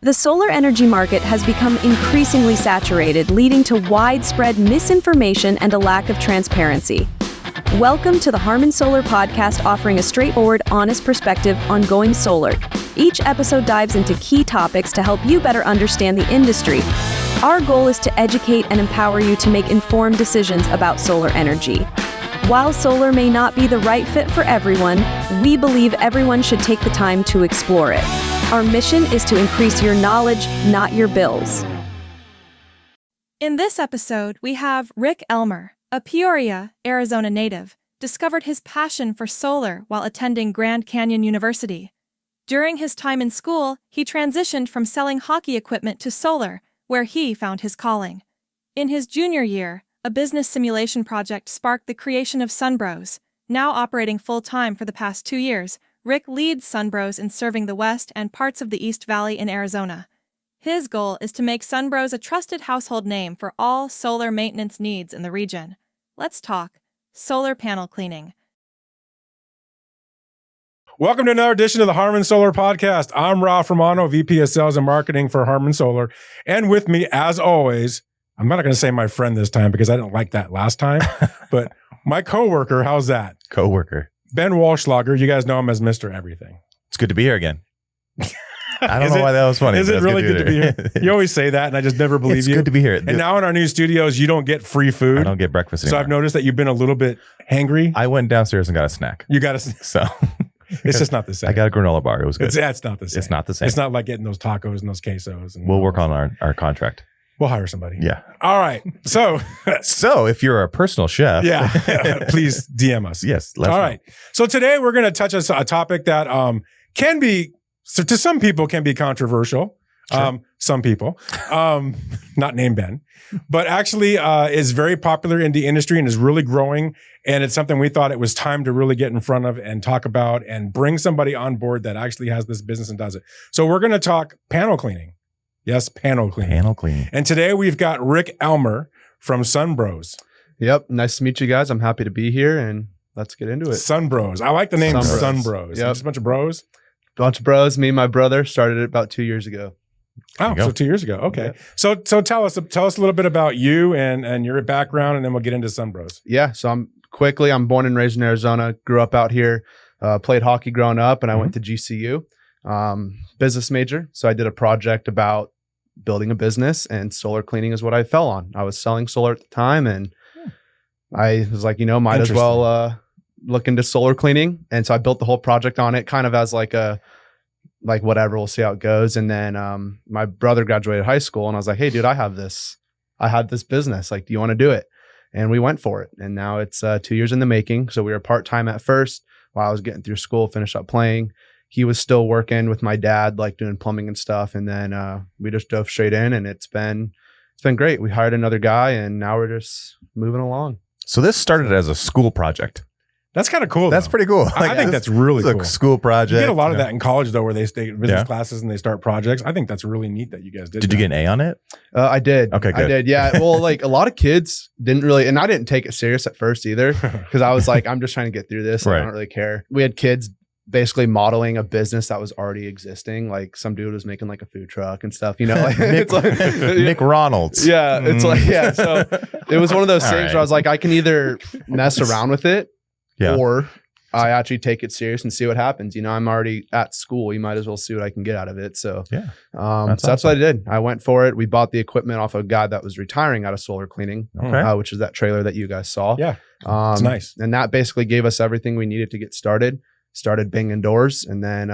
The solar energy market has become increasingly saturated, leading to widespread misinformation and a lack of transparency. Welcome to the Harmon Solar Podcast, offering a straightforward, honest perspective on going solar. Each episode dives into key topics to help you better understand the industry. Our goal is to educate and empower you to make informed decisions about solar energy. While solar may not be the right fit for everyone, we believe everyone should take the time to explore it. Our mission is to increase your knowledge, not your bills. In this episode, we have Rick Elmer, a Peoria, Arizona native, discovered his passion for solar while attending Grand Canyon University. During his time in school, he transitioned from selling hockey equipment to solar, where he found his calling. In his junior year, a business simulation project sparked the creation of Sunbros. Now operating full-time for the past 2 years, Rick leads Sunbros in serving the West and parts of the East Valley in Arizona. His goal is to make Sunbros a trusted household name for all solar maintenance needs in the region. Let's talk solar panel cleaning. Welcome to another edition of the Harmon Solar Podcast. I'm Ralph Romano, VP of Sales and Marketing for Harmon Solar. And with me, as always, I'm not going to say my friend this time because I didn't like that last time, but my coworker, how's that? Coworker. Ben Walschlager, you guys know him as Mr. Everything. It's good to be here again. I don't know why that was funny. Is it really good to be here? You always say that, and I just never believe it's you. It's good to be here. And now in our new studios, you don't get free food. I don't get breakfast anymore. So I've noticed that you've been a little bit hangry. I went downstairs and got a snack. You got a So it's just not the same. I got a granola bar. It was good. It's not the same. It's not the same. It's not like getting those tacos and those quesos. And we'll work on our contract. We'll hire somebody. Yeah. All right. So if you're a personal chef, please DM us. Yes. All right. So today we're going to touch a topic that can be, so to some people, can be controversial. Sure. Some people, not named Ben, but actually is very popular in the industry and is really growing. And it's something we thought it was time to really get in front of and talk about and bring somebody on board that actually has this business and does it. So we're going to talk panel cleaning. Yes, panel cleaning. Panel cleaning. And today we've got Rick Elmer from Sunbros. Yep. Nice to meet you guys. I'm happy to be here and let's get into it. Sunbros. I like the name Sunbros. Yep. Just a bunch of bros. Bunch of bros. Me and my brother started it about 2 years ago. Oh, so 2 years ago. Okay. Yeah. So tell us a little bit about you and your background, and then we'll get into Sunbros. Yeah. So I'm born and raised in Arizona, grew up out here, played hockey growing up, and I went to GCU, business major. So I did a project about building a business, and solar cleaning is what I fell on. I was selling solar at the time, and I was like, might as well look into solar cleaning. And so I built the whole project on it kind of as like whatever, we'll see how it goes. And then my brother graduated high school, and I was like, hey dude, I have this business. Like, do you want to do it? And we went for it. And now it's 2 years in the making. So we were part-time at first while I was getting through school, finished up playing. He was still working with my dad, like doing plumbing and stuff. And then we just dove straight in, and it's been great. We hired another guy, and now we're just moving along. So this started as a school project. That's kind of cool. That's pretty cool. I think that's really cool. A school project. You get a lot of that in college, though, where they stay business classes and they start projects. I think that's really neat that you guys did. Did you get an A on it? I did. Okay, good. I did. Yeah. Well, like a lot of kids didn't really, and I didn't take it serious at first either, because I was like, I'm just trying to get through this. Right. I don't really care. We had kids basically modeling a business that was already existing. Like some dude was making like a food truck and stuff, like it's like McRonald's. Yeah. It's like, yeah. So it was one of those things where I was like, I can either mess around with it or I actually take it serious and see what happens. I'm already at school. You might as well see what I can get out of it. So that's what I did. I went for it. We bought the equipment off a guy that was retiring out of solar cleaning, which is that trailer that you guys saw. Yeah. It's nice. And that basically gave us everything we needed to get started. Started banging doors, and then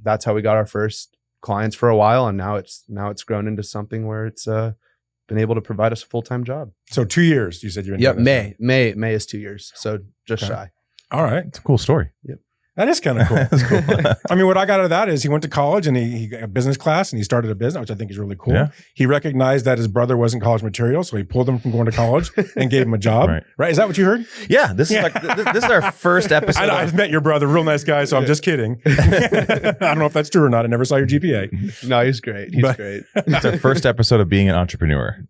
that's how we got our first clients for a while. And now it's grown into something where it's been able to provide us a full-time job. So 2 years, you said you're in. Yep. May is 2 years. So just shy. All right. It's a cool story. Yep. That is kind of cool. That's cool. I mean, what I got out of that is he went to college and he got a business class and he started a business, which I think is really cool. Yeah. He recognized that his brother wasn't college material, so he pulled him from going to college and gave him a job. Right? Is that what you heard? Yeah. This is this is our first episode. I've met your brother, real nice guy, so I'm just kidding. I don't know if that's true or not. I never saw your GPA. No, he's great. He's great. It's our first episode of being an entrepreneur.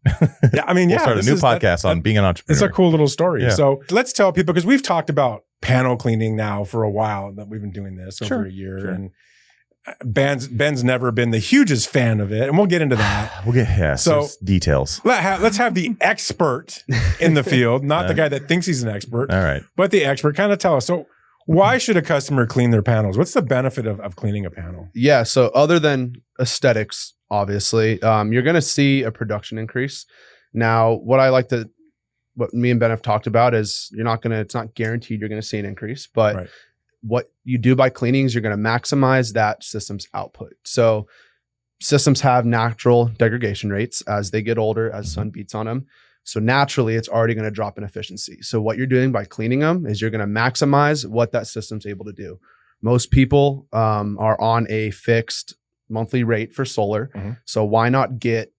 Yeah, I mean, we'll start a new podcast on being an entrepreneur. It's a cool little story. Yeah. So let's tell people, because we've talked about panel cleaning now for a while that we've been doing this over a year. And Ben's never been the hugest fan of it, and we'll get into that. So details. Let's have the expert in the field, not the guy that thinks he's an expert. All right. But the expert kind of tell us. So why should a customer clean their panels? What's the benefit of cleaning a panel? Yeah. So other than aesthetics, obviously, you're going to see a production increase. Now, what me and Ben have talked about is it's not guaranteed you're going to see an increase, but Right. What you do by cleaning is you're going to maximize that system's output. So systems have natural degradation rates as they get older, as sun beats on them. So naturally, it's already going to drop in efficiency. So what you're doing by cleaning them is you're going to maximize what that system's able to do. Most people are on a fixed monthly rate for solar. Mm-hmm. So why not get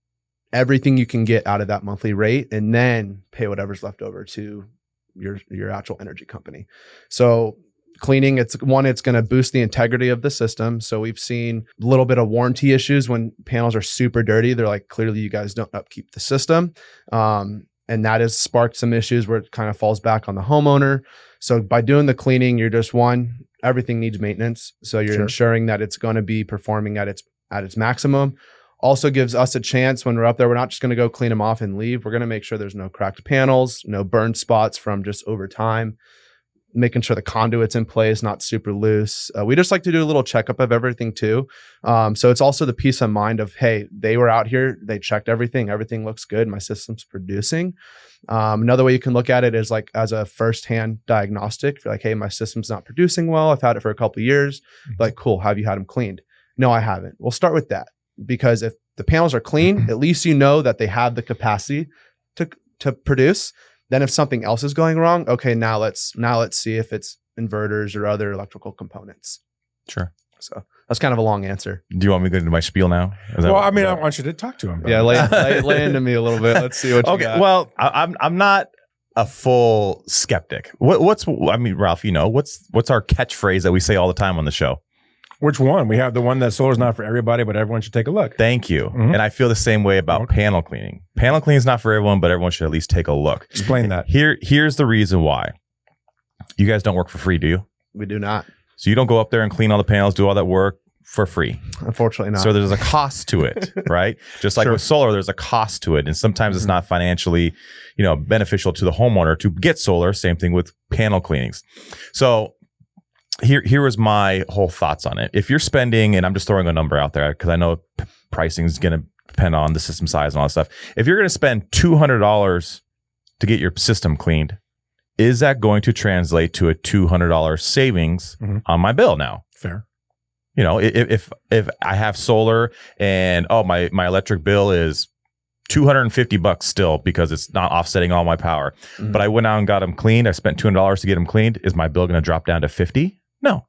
everything you can get out of that monthly rate and then pay whatever's left over to your actual energy company? So cleaning, it's going to boost the integrity of the system. So we've seen a little bit of warranty issues when panels are super dirty. They're like, clearly you guys don't upkeep the system. And that has sparked some issues where it kind of falls back on the homeowner. So by doing the cleaning, you're just everything needs maintenance. So you're ensuring that it's going to be performing at its maximum. Also gives us a chance when we're up there, we're not just going to go clean them off and leave. We're going to make sure there's no cracked panels, no burn spots from just over time. Making sure the conduit's in place, not super loose. We just like to do a little checkup of everything too. So it's also the peace of mind of, hey, they were out here, they checked everything looks good, my system's producing. Another way you can look at it is like as a firsthand diagnostic. If you're like, hey, my system's not producing well, I've had it for a couple of years. Like, cool, have you had them cleaned? No, I haven't. We'll start with that, because if the panels are clean, at least you know that they have the capacity to produce. Then if something else is going wrong, okay, now let's see if it's inverters or other electrical components. Sure. So that's kind of a long answer. Do you want me to go into my spiel now? I want you to talk to him. Yeah, lay into me a little bit. Let's see what you got. Well, I'm not a full skeptic. Ralph, what's our catchphrase that we say all the time on the show? Which one? We have the one that solar's not for everybody, but everyone should take a look. Thank you. Mm-hmm. And I feel the same way about panel cleaning. Panel cleaning is not for everyone, but everyone should at least take a look. Explain that. Here's the reason why. You guys don't work for free, do you? We do not. So you don't go up there and clean all the panels, do all that work for free. Unfortunately not. So there's a cost to it, right? Just like with solar, there's a cost to it. And sometimes it's not financially, beneficial to the homeowner to get solar. Same thing with panel cleanings. So here was my whole thoughts on it. If you're spending, and I'm just throwing a number out there because I know pricing is going to depend on the system size and all that stuff. If you're going to spend $200 to get your system cleaned, is that going to translate to a $200 savings on my bill now? Fair. If I have solar and my electric bill is $250 still because it's not offsetting all my power, but I went out and got them cleaned. I spent $200 to get them cleaned. Is my bill going to drop down to $50? No,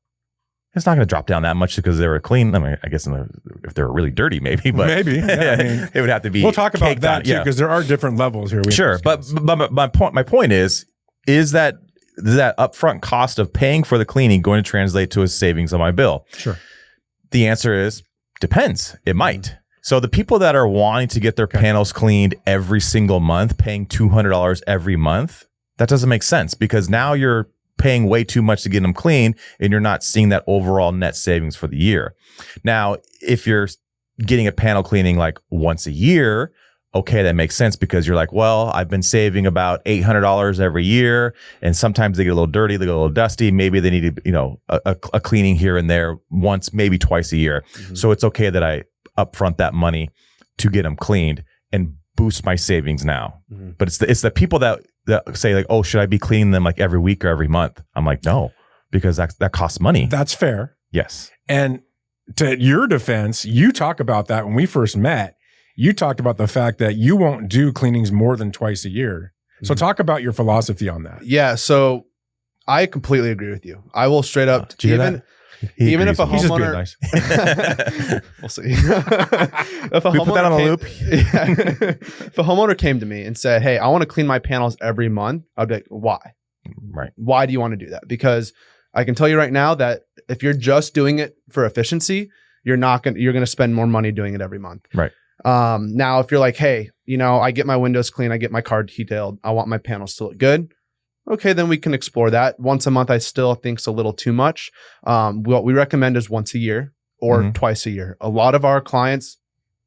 it's not going to drop down that much because they were clean. I mean, I guess if they were really dirty, maybe, but maybe it would have to be. We'll talk about that too, because there are different levels here. Sure, but my point is that upfront cost of paying for the cleaning going to translate to a savings on my bill? Sure. The answer is depends. It might. So the people that are wanting to get their panels cleaned every single month, paying $200 every month, that doesn't make sense because now you're paying way too much to get them clean and you're not seeing that overall net savings for the year. Now, if you're getting a panel cleaning like once a year, okay, that makes sense because you're like, well, I've been saving about $800 every year, and sometimes they get a little dirty, they get a little dusty. Maybe they need a cleaning here and there once, maybe twice a year. So it's okay that I upfront that money to get them cleaned and boost my savings now. But it's the people that say like, oh, should I be cleaning them like every week or every month? I'm like, no, because that costs money. That's fair. Yes. And to your defense, you talk about that when we first met. You talked about the fact that you won't do cleanings more than twice a year. So talk about your philosophy on that. Yeah. So I completely agree with you. I will straight up, even if a homeowner, nice. We'll see. If a we put that on a loop. If a homeowner came to me and said, hey, I want to clean my panels every month, I'd be like, why? Right. Why do you want to do that? Because I can tell you right now that if you're just doing it for efficiency, you're going to spend more money doing it every month. Right. Now, if you're like, hey, I get my windows clean, I get my car detailed, I want my panels to look good. Okay, then we can explore that. Once a month, I still think is a little too much. What we recommend is once a year. or twice a year. A lot of our clients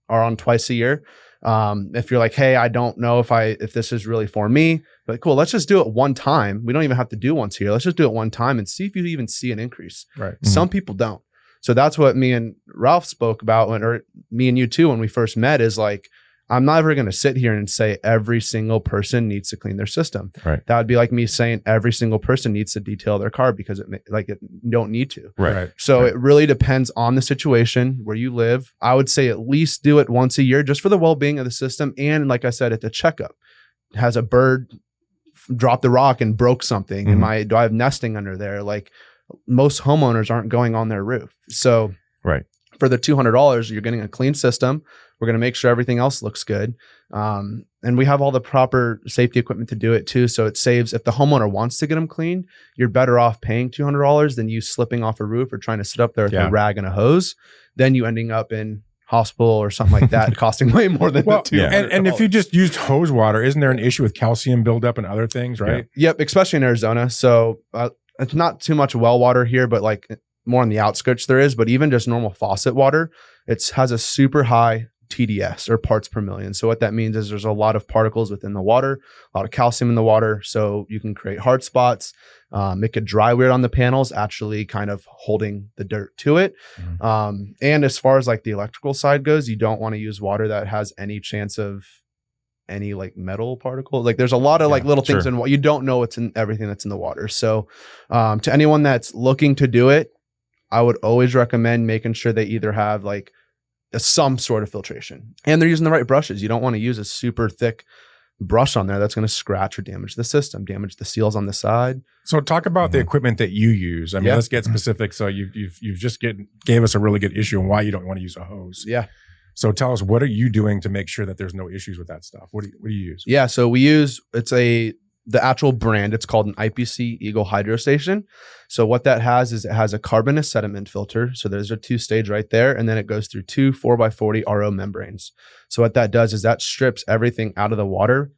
are on twice a year. If you're like, hey, I don't know if this is really for me, but cool, let's just do it one time. We don't even have to do once a year. Let's just do it one time and see if you even see an increase. Right. Some people don't. So that's what me and Ralph spoke about or me and you too, when we first met, is like, I'm never going to sit here and say every single person needs to clean their system. Right. That would be like me saying every single person needs to detail their car because it don't need to. Right. So it really depends on the situation where you live. I would say at least do it once a year just for the well-being of the system. And like I said, at the checkup, has a bird dropped the rock and broke something? Do I have nesting under there? Like most homeowners aren't going on their roof. So for the $200, you're getting a clean system. We're going to make sure everything else looks good. And we have all the proper safety equipment to do it too. So it saves, if the homeowner wants to get them cleaned, you're better off paying $200 than you slipping off a roof or trying to sit up there with a rag and a hose. Then you ending up in hospital or something like that, costing way more than $200. And if you just used hose water, isn't there an issue with calcium buildup and other things, right? Yep, especially in Arizona. So it's not too much well water here, but like more on the outskirts there is, but even just normal faucet water, it has a super high TDS, or parts per million. So what that means is there's a lot of particles within the water, a lot of calcium in the water. So you can create hard spots. It could dry weird on the panels, actually kind of holding the dirt to it. And as far as like the electrical side goes, you don't want to use water that has any chance of any like metal particle. Like there's a lot of like little things in what you don't know what's in everything that's in the water. So to anyone that's looking to do it, I would always recommend making sure they either have like some sort of filtration and they're using the right brushes. You don't want to use a super thick brush on there that's going to scratch or damage the system, damage the seals on the side. So talk about the equipment that you use. I mean, let's get specific. So you've just gave us a really good issue on why you don't want to use a hose. Yeah. So tell us, what are you doing to make sure that there's no issues with that stuff? What do you use? Yeah. So we use, the actual brand, it's called an IPC Eagle Hydro Station. So what that has is it has a carbonous sediment filter. So there's a 2-stage right there. And then it goes through 2 4x40 RO membranes. So what that does is that strips everything out of the water,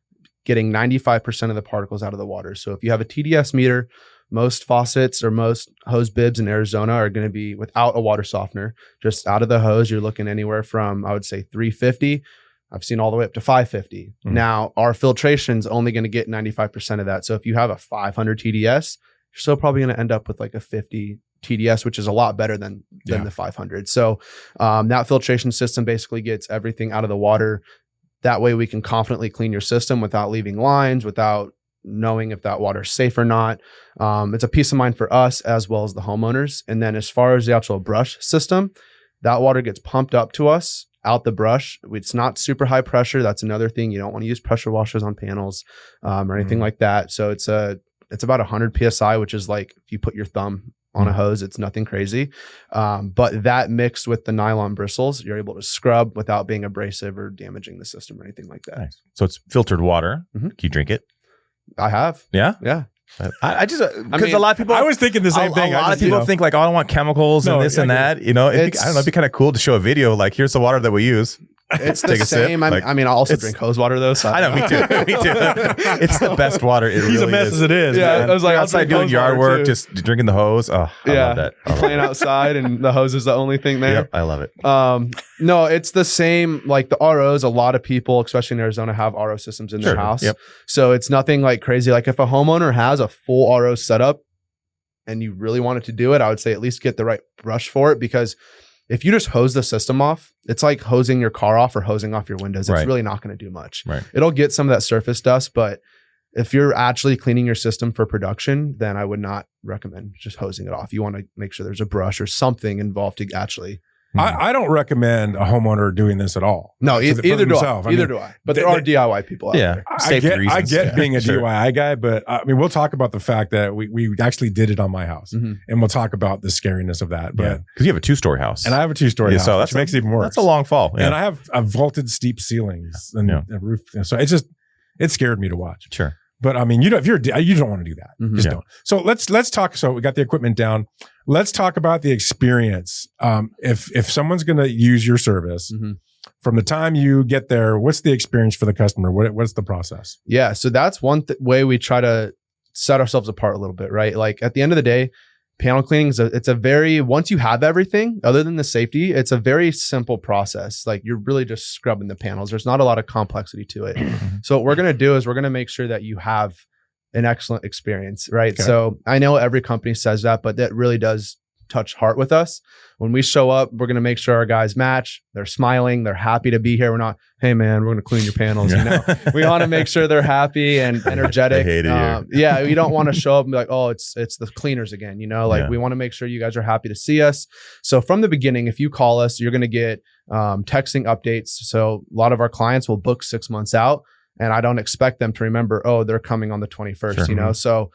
getting 95% of the particles out of the water. So if you have a TDS meter, most faucets or most hose bibs in Arizona are going to be without a water softener. Just out of the hose, you're looking anywhere from, I would say, 350. I've seen all the way up to 550. Now, our filtration's only going to get 95% of that. So if you have a 500 TDS, you're still probably going to end up with like a 50 TDS, which is a lot better than the 500. So that filtration system basically gets everything out of the water. That way we can confidently clean your system without leaving lines, without knowing if that water is safe or not. It's a peace of mind for us as well as the homeowners. And then as far as the actual brush system, that water gets pumped up to us out the brush. It's not super high pressure. That's another thing. You don't want to use pressure washers on panels or anything like that. So it's about 100 PSI, which is like if you put your thumb on a hose, it's nothing crazy. But that mixed with the nylon bristles, you're able to scrub without being abrasive or damaging the system or anything like that. Nice. So it's filtered water. Can you drink it? I have. Yeah? Yeah. I just because a lot of people, I was thinking the same thing. A lot of people think like, oh, I don't want chemicals and this and that. You know, I don't know. It'd be kind of cool to show a video like, here's the water that we use. It's the same. I mean, I also drink hose water though. So I know, me too. It's the best water. It He's really a mess is. as it is. Yeah, Man. I was like outside doing yard work, just drinking the hose. Oh, I love that. Playing outside and the hose is the only thing there. Yep, I love it. No, it's the same. Like the ROs, a lot of people, especially in Arizona, have RO systems in their house. Yep. So it's nothing like crazy. Like if a homeowner has a full RO setup and you really wanted to do it, I would say at least get the right brush for it, because if you just hose the system off, it's like hosing your car off or hosing off your windows. It's really not going to do much. Right. It'll get some of that surface dust, but if you're actually cleaning your system for production, then I would not recommend just hosing it off. You want to make sure there's a brush or something involved to actually. I don't recommend a homeowner doing this at all. No, either do I. Either do I. But there are DIY people out there. I get being a DIY guy, but I mean, we'll talk about the fact that we actually did it on my house, and we'll talk about the scariness of that. But because you have a 2-story house, and I have a 2-story house, so which makes it even worse. That's a long fall, and I have vaulted steep ceilings and a roof, so it scared me to watch. Sure. But I mean, you don't want to do that. Just don't. So let's talk. So we got the equipment down. Let's talk about the experience. If someone's going to use your service, from the time you get there, what's the experience for the customer? What's the process? Yeah. So that's one way we try to set ourselves apart a little bit, right? Like at the end of the day, panel cleaning it's a very, once you have everything other than the safety, it's a very simple process. Like you're really just scrubbing the panels. There's not a lot of complexity to it. So what we're going to do is we're going to make sure that you have an excellent experience, right? Okay. So I know every company says that, but that really does touch heart with us. When we show up, we're going to make sure our guys match. They're smiling. They're happy to be here. We're not, hey man, we're going to clean your panels. You know, we want to make sure they're happy and energetic. They hated you. Yeah, we don't want to show up and be like, oh, it's the cleaners again. You know, like we want to make sure you guys are happy to see us. So from the beginning, if you call us, you're going to get texting updates. So a lot of our clients will book 6 months out, and I don't expect them to remember, oh, they're coming on the 21st. Sure. You know, so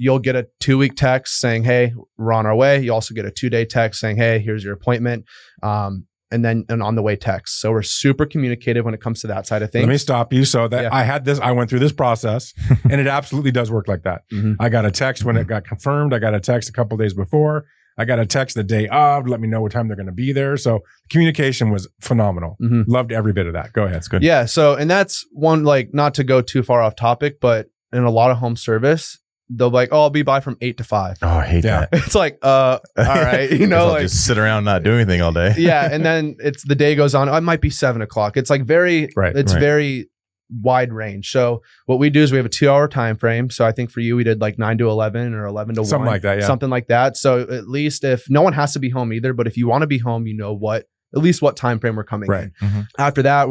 you'll get a 2-week text saying, hey, we're on our way. You also get a 2-day text saying, hey, here's your appointment. And then an on the way text. So we're super communicative when it comes to that side of things. Let me stop you. So that I went through this process and it absolutely does work like that. I got a text when it got confirmed. I got a text a couple of days before. I got a text the day of, let me know what time they're going to be there. So communication was phenomenal. Loved every bit of that. Go ahead. That's good. Yeah. So, and that's one, like, not to go too far off topic, but in a lot of home service, they'll be like, oh, I'll be by from 8 to 5. Oh, I hate that. It's like, all right, you know, I'll like just sit around and not do anything all day. yeah. And then it's the day goes on. Oh, it might be 7 o'clock. It's like very, very wide range. So what we do is we have a 2-hour time frame. So I think for you, we did like 9 to 11 or 11 to 1. Something like that. Yeah. Something like that. So at least if no one has to be home either, but if you want to be home, you know at least what time frame we're coming in. After that,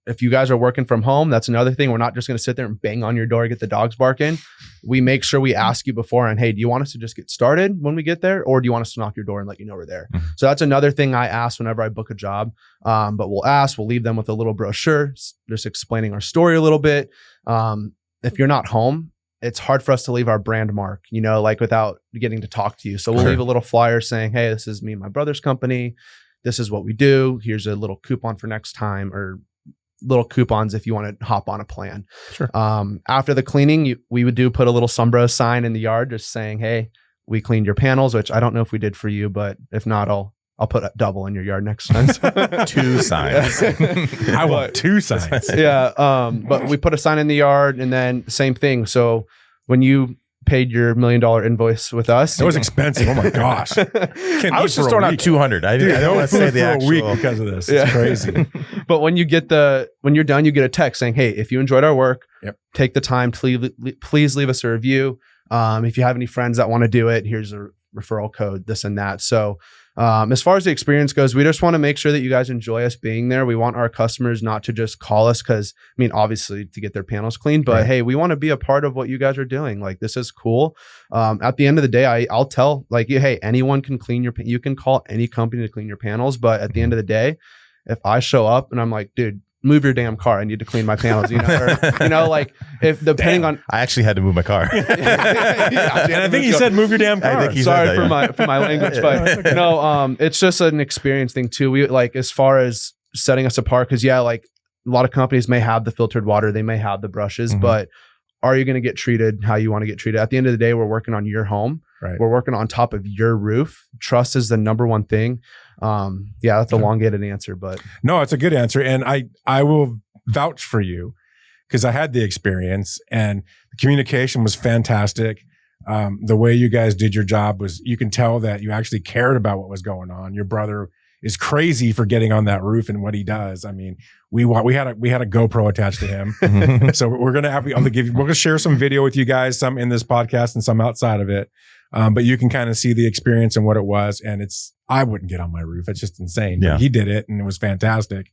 if you guys are working from home, that's another thing. We're not just going to sit there and bang on your door, get the dogs barking. We make sure we ask you beforehand, hey, do you want us to just get started when we get there? Or do you want us to knock your door and let you know we're there? So that's another thing I ask whenever I book a job. But we'll leave them with a little brochure, just explaining our story a little bit. If you're not home, it's hard for us to leave our brand mark, you know, like without getting to talk to you. So we'll leave a little flyer saying, hey, this is me and my brother's company. This is what we do. Here's a little coupon for next time, or little coupons if you want to hop on a plan. Sure. After the cleaning, we would put a little Sombra sign in the yard just saying, hey, we cleaned your panels, which I don't know if we did for you, but if not, I'll put a double in your yard next time. 2 signs. I want 2 signs. Yeah. But we put a sign in the yard, and then same thing. So when you paid your $1 million invoice with us, it was expensive. Oh my gosh. I was just throwing out 200. I don't want to say the actual week because of this. It's crazy. But when you're done, you get a text saying, hey, if you enjoyed our work, take the time to please leave us a review. If you have any friends that want to do it, here's a referral code, this and that. So as far as the experience goes, we just want to make sure that you guys enjoy us being there. We want our customers not to just call us because, I mean, obviously to get their panels cleaned, but hey, we want to be a part of what you guys are doing. Like, this is cool. At the end of the day, I'll tell, like, hey, anyone can clean you can call any company to clean your panels. But at the end of the day, if I show up and I'm like, dude, move your damn car, I need to clean my panels, you know, or, you know, like if depending on, I actually had to move my car. And I think he said, move your damn car. Sorry for my language, but no, it's just an experience thing too. We like, as far as setting us apart, because like a lot of companies may have the filtered water, they may have the brushes, but are you going to get treated how you want to get treated? At the end of the day, we're working on your home. Right. We're working on top of your roof. Trust is the number one thing. That's a elongated answer, but no, it's a good answer. And I will vouch for you because I had the experience and the communication was fantastic. The way you guys did your job was, you can tell that you actually cared about what was going on. Your brother is crazy for getting on that roof and what he does. I mean, we had a GoPro attached to him. So we're going to share some video with you guys, some in this podcast and some outside of it. But you can kind of see the experience and what it was. And I wouldn't get on my roof. It's just insane. Yeah. But he did it and it was fantastic.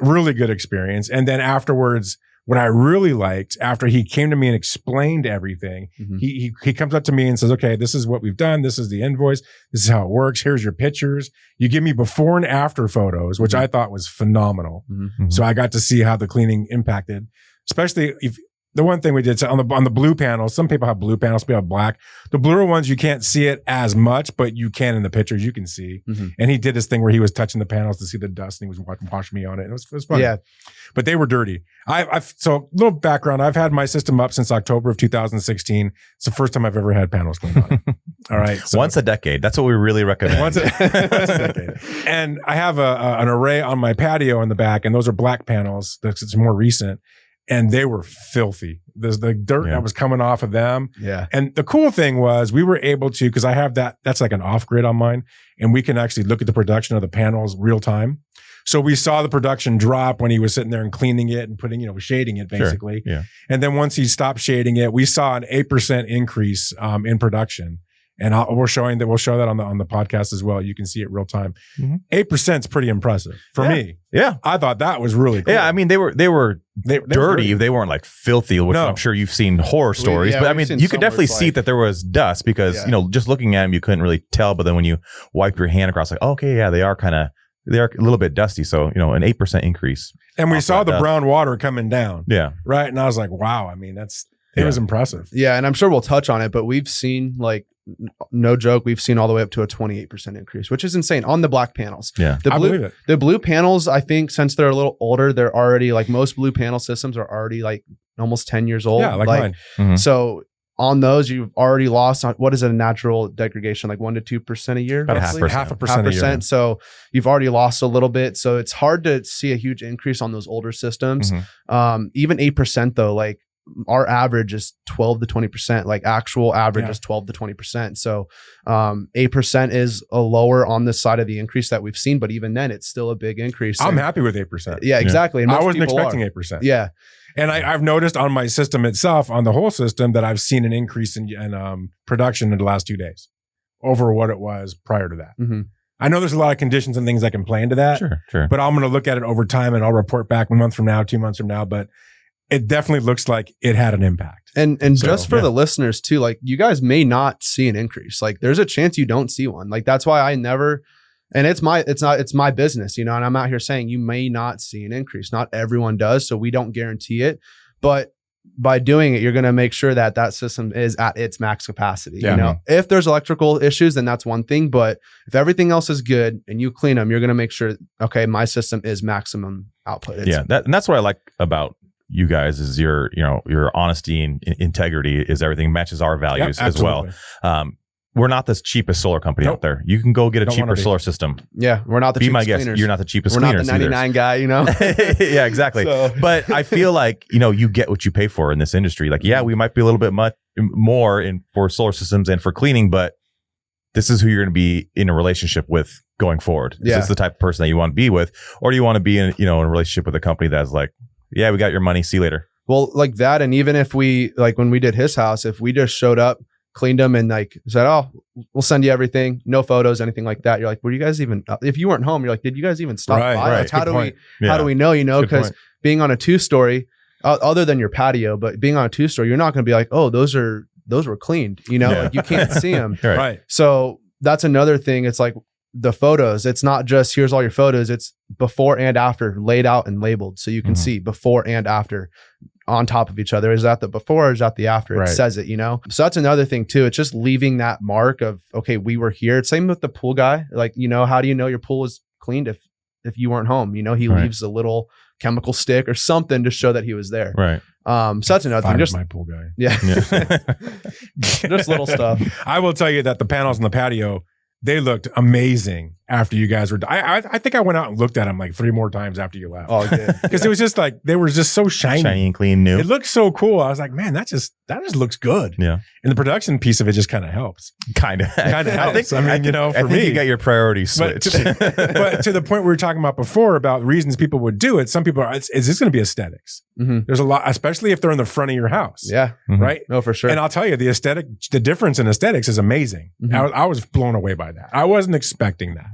Really good experience. And then afterwards, what I really liked, after he came to me and explained everything, he comes up to me and says, okay, this is what we've done. This is the invoice. This is how it works. Here's your pictures. You give me before and after photos, which I thought was phenomenal. So I got to see how the cleaning impacted, especially if the one thing we did, so on the blue panels, some people have blue panels, some people have black. The bluer ones, you can't see it as much, but you can in the pictures, you can see. And he did this thing where he was touching the panels to see the dust and he was washing me on it. And it was fun. Yeah. But they were dirty. So little background, I've had my system up since October of 2016. It's the first time I've ever had panels cleaned on it. All right. So, once a decade. That's what we really recommend. once a decade. And I have an array on my patio in the back, and those are black panels. It's more recent. and they were filthy. The dirt that was coming off of them. Yeah. And the cool thing was we were able to, because I have that's like an off grid on mine, and we can actually look at the production of the panels real time. So we saw the production drop when he was sitting there and cleaning it and putting, shading it basically. Sure. Yeah. And then once he stopped shading it, we saw an 8% increase in production. And we'll show that on the podcast as well. You can see it real time. 8% is pretty impressive for me. Yeah. I thought that was really cool. Yeah. I mean, they were dirty. They weren't like filthy, which I'm sure you've seen horror stories. But I mean, you could definitely see that there was dust because, just looking at them, you couldn't really tell. But then when you wipe your hand across, like, oh, okay, yeah, they are a little bit dusty. So, an 8% increase. And we saw the brown water coming down. Yeah. Right. And I was like, wow. I mean, it was impressive. Yeah. And I'm sure we'll touch on it, but we've seen no joke, we've seen all the way up to a 28% increase, which is insane on the black panels. Yeah. I believe it. The blue panels, I think since they're a little older, they're already most blue panel systems are already almost 10 years old. Yeah, like mine. So on those, you've already lost what is a natural degradation, 1% to 2% a year? About half a percent a year. So you've already lost a little bit. So it's hard to see a huge increase on those older systems. Even 8% though, our average is 12 to 20%, actual average is 12 to 20%. So 8% is a lower on the side of the increase that we've seen, but even then it's still a big increase. I'm happy with 8%. Yeah, exactly. And I wasn't expecting 8%. Yeah. And I've noticed on my system itself, on the whole system, that I've seen an increase in production in the last 2 days over what it was prior to that. I know there's a lot of conditions and things that can play into that. Sure. But I'm going to look at it over time and I'll report back a month from now, 2 months from now. But it definitely looks like it had an impact. And just for the listeners too, you guys may not see an increase. There's a chance you don't see one. That's why I never, and it's my business, and I'm out here saying you may not see an increase. Not everyone does. So we don't guarantee it, but by doing it, you're going to make sure that system is at its max capacity. If there's electrical issues, then that's one thing. But if everything else is good and you clean them, you're going to make sure, okay, my system is maximum output. And that's what I like about you guys is your honesty and integrity is everything matches our values as well. We're not the cheapest solar company out there. You can go get a cheaper solar system. Yeah, we're not the cheapest my guest. cleaners. You're not the cheapest we're cleaners. We're not the 99 guy, Yeah, exactly. But I feel like, you get what you pay for in this industry. We might be a little bit much more for solar systems and for cleaning, but this is who you're going to be in a relationship with going forward. Is this the type of person that you want to be with? Or do you want to be in, in a relationship with a company that's yeah, we got your money. See you later. Well, that. And even if we, when we did his house, if we just showed up, cleaned them and said, oh, we'll send you everything, no photos, anything like that. You're like, were you guys even, if you weren't home, you're like, did you guys even stop by? Right. How do we know, because being on a 2-story, other than your patio, but being on a 2-story, you're not going to be like, oh, those were cleaned, you can't see them. Right. So that's another thing. It's the photos, it's not just here's all your photos, it's before and after laid out and labeled. So you can see before and after on top of each other. Is that the before or is that the after? It says it, So that's another thing too. It's just leaving that mark of, okay, we were here. Same with the pool guy. How do you know your pool was cleaned if you weren't home? He leaves a little chemical stick or something to show that he was there. Right. So that's another thing. Just my pool guy. Yeah. Just little stuff. I will tell you that the panels on the patio, they looked amazing after you guys were. I think I went out and looked at them 3 more times after you left. Oh, yeah. Because it was just they were just so shiny and clean, new. It looked so cool. I was like, man, that just looks good. Yeah. And the production piece of it just kind of helps. Kind of helps. For me, you got your priorities switched. But to the point we were talking about before about reasons people would do it, some people are, is this going to be aesthetics? There's a lot, especially if they're in the front of your house. Yeah. Right. No, for sure. And I'll tell you, the difference in aesthetics is amazing. I was blown away by that. I wasn't expecting that.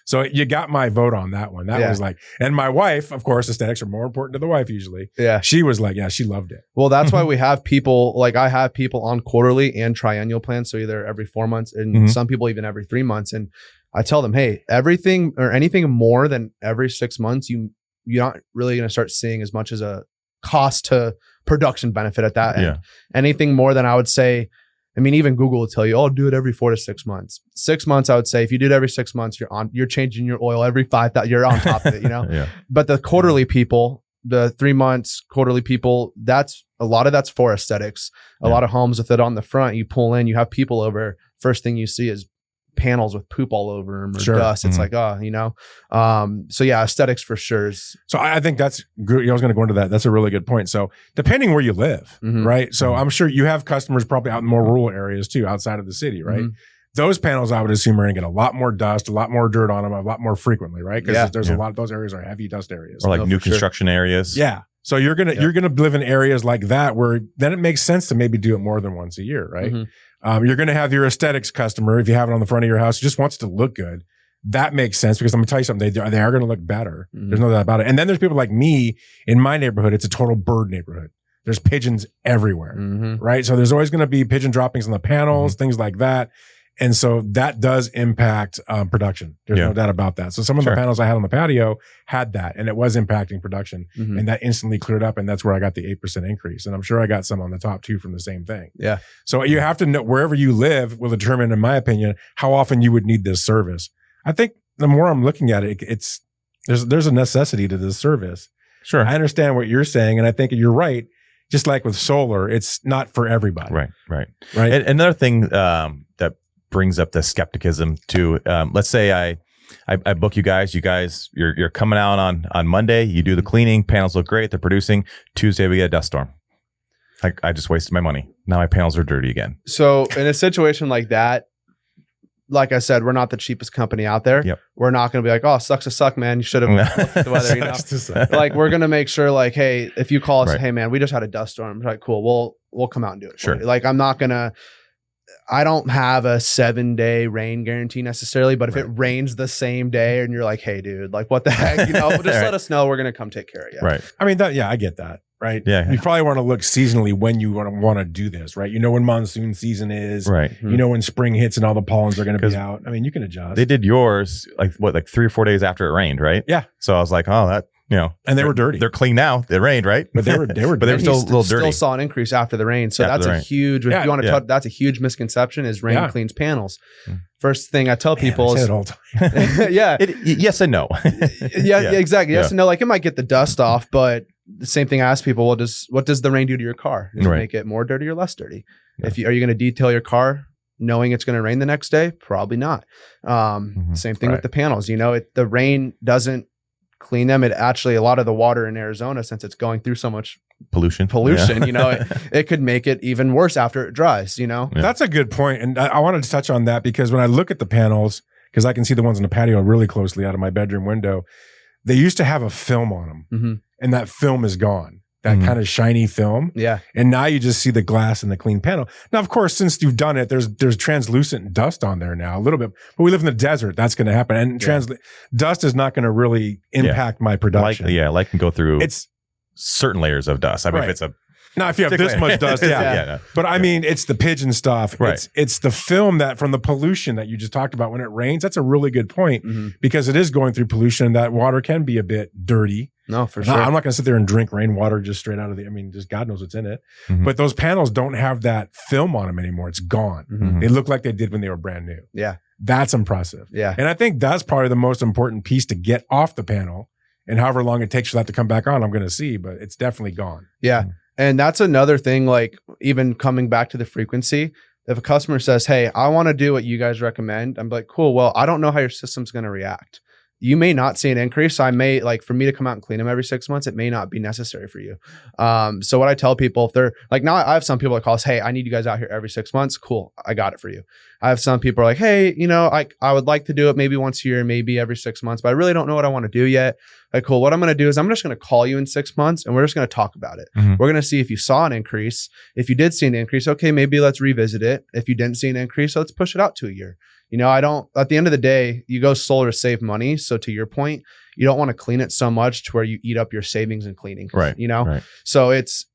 So you got my vote on that one. That was and my wife, of course, aesthetics are more important to the wife usually. Yeah. She was she loved it. Well, that's why we have people, I have people on quarterly and triennial plans. So either every 4 months and some people even every 3 months. And I tell them, hey, everything or anything more than every 6 months, you're not really going to start seeing as much as a cost to production benefit at that end. Anything more than I would say, even Google will tell you, oh, do it every 4 to 6 months. 6 months, I would say, if you do it every 6 months, you're changing your oil every 5,000. You're on top of it, Yeah. But the quarterly people, the 3 months quarterly people, that's a lot of that's for aesthetics. A lot of homes with it on the front, you pull in, you have people over. First thing you see is panels with poop all over them or Sure. dust. It's like, so yeah, aesthetics for sure. So I think that's good. I was going to go into that. That's a really good point. So depending where you live, right? So I'm sure you have customers probably out in more rural areas too, outside of the city, right? Those panels, I would assume, are going to get a lot more dust, a lot more dirt on them, a lot more frequently, right? Because there's a lot of those areas are heavy dust areas. Or like new construction areas. Yeah. So you're gonna live in areas like that where then it makes sense to maybe do it more than once a year, right? You're gonna have your aesthetics customer, if you have it on the front of your house, who just wants to look good. That makes sense because I'm gonna tell you something. They are gonna look better. There's no doubt about it. And then there's people like me in my neighborhood. It's a total bird neighborhood. There's pigeons everywhere, right? So there's always gonna be pigeon droppings on the panels, things like that. And so that does impact production. There's no doubt about that. So some of the panels I had on the patio had that, and it was impacting production. And that instantly cleared up, and that's where I got the 8% increase. And I'm sure I got some on the top too from the same thing. Yeah. So you have to know wherever you live will determine, in my opinion, how often you would need this service. I think the more I'm looking at it, there's a necessity to this service. Sure. I understand what you're saying, and I think you're right. Just like with solar, it's not for everybody. Right. And another thing that brings up the skepticism too. Let's say I book you guys. You're coming out on Monday. You do the cleaning. Panels look great. They're producing. Tuesday we get a dust storm. I just wasted my money. Now my panels are dirty again. So in a situation like that, like I said, we're not the cheapest company out there. We're not going to be like, oh, sucks to suck, man. You should have looked at the weather. Like we're going to make sure, like, hey, if you call us, hey, man, we just had a dust storm. Like, cool. We'll come out and do it. Sure. Like I'm not going to. I don't have a 7-day rain guarantee necessarily, but if it rains the same day and you're like, hey, dude, like what the heck, just let us know. We're going to come take care of you. Right. I mean, I get that. Right. Yeah. You probably want to look seasonally when you want to do this, right? You know when monsoon season is, right? You know when spring hits and all the pollens are going to be out. I mean, you can adjust. They did yours like 3 or 4 days after it rained, right? Yeah. So I was like, oh, that. And they were dirty. They're clean now. It rained, right? But they were but they were still a little dirty. Still saw an increase after the rain. So that's a huge. If you want to talk, that's a huge misconception. Is rain cleans panels? First thing I tell people is, all the time. Yes and no. yeah, exactly. Yes and no. Like it might get the dust off, but the same thing I ask people: what does the rain do to your car? Does it make it more dirty or less dirty? Are you going to detail your car knowing it's going to rain the next day? Probably not. Same thing with the panels. The rain doesn't clean them. It actually, a lot of the water in Arizona, since it's going through so much pollution, it could make it even worse after it dries, That's a good point. And I wanted to touch on that because when I look at the panels, because I can see the ones on the patio really closely out of my bedroom window, they used to have a film on them and that film is gone. That kind of shiny film. Yeah. And now you just see the glass and the clean panel. Now, of course, since you've done it, there's translucent dust on there now a little bit, but we live in the desert. That's going to happen. And dust is not going to really impact my production. Light can go through certain layers of dust. I mean, if it's now, if you have this much dust, but I mean, it's the pigeon stuff. Right. It's the film that from the pollution that you just talked about when it rains. That's a really good point because it is going through pollution. That water can be a bit dirty. No, for sure. I'm not going to sit there and drink rainwater just straight out of just God knows what's in it. But those panels don't have that film on them anymore. It's gone. They look like they did when they were brand new. Yeah. That's impressive. Yeah. And I think that's probably the most important piece to get off the panel. And however long it takes for that to come back on, I'm going to see, but it's definitely gone. Yeah. And that's another thing, like even coming back to the frequency, if a customer says, hey, I want to do what you guys recommend, I'm like, cool. Well, I don't know how your system's going to react. You may not see an increase. So I may for me to come out and clean them every 6 months, it may not be necessary for you. So what I tell people, if they're like, now I have some people that call us, hey, I need you guys out here every 6 months. Cool. I got it for you. I have some people are like, hey, I would like to do it maybe once a year, maybe every 6 months, but I really don't know what I want to do yet. Like, cool. What I'm going to do is I'm just going to call you in 6 months and we're just going to talk about it. We're going to see if you saw an increase. If you did see an increase, okay, maybe let's revisit it. If you didn't see an increase, let's push it out to a year. At the end of the day, you go solar to save money. So to your point, you don't want to clean it so much to where you eat up your savings in cleaning. Right. So it's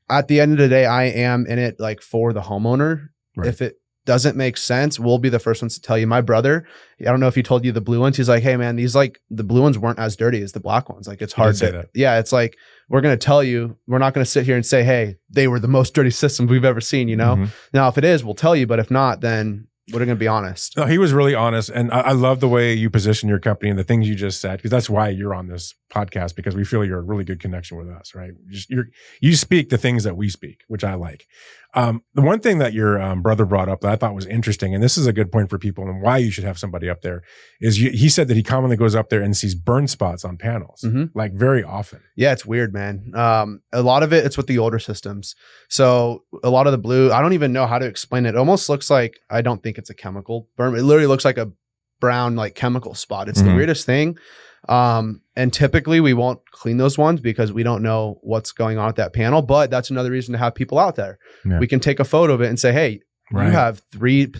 at the end of the day, I am in it like for the homeowner. Right. If it doesn't make sense, we'll be the first ones to tell you. My brother, I don't know if he told you the blue ones. He's like, hey man, these the blue ones weren't as dirty as the black ones. Like it's hard to say that. Yeah. It's like, we're going to tell you, we're not going to sit here and say, hey, they were the most dirty systems we've ever seen, Now, if it is, we'll tell you, but if not, then we're going to be honest. No, he was really honest. And I love the way you position your company and the things you just said, because that's why you're on this podcast because we feel you're a really good connection with us, right? You speak the things that we speak, which I like. The one thing that your brother brought up that I thought was interesting, and this is a good point for people and why you should have somebody up there, is he said that he commonly goes up there and sees burn spots on panels, like very often. Yeah, it's weird, man. A lot of it's with the older systems. So a lot of the blue, I don't even know how to explain it. It almost looks like, I don't think it's a chemical burn. It literally looks like a brown like chemical spot. It's the weirdest thing. And typically we won't clean those ones because we don't know what's going on at that panel, but that's another reason to have people out there. Yeah. We can take a photo of it and say, hey, you have 3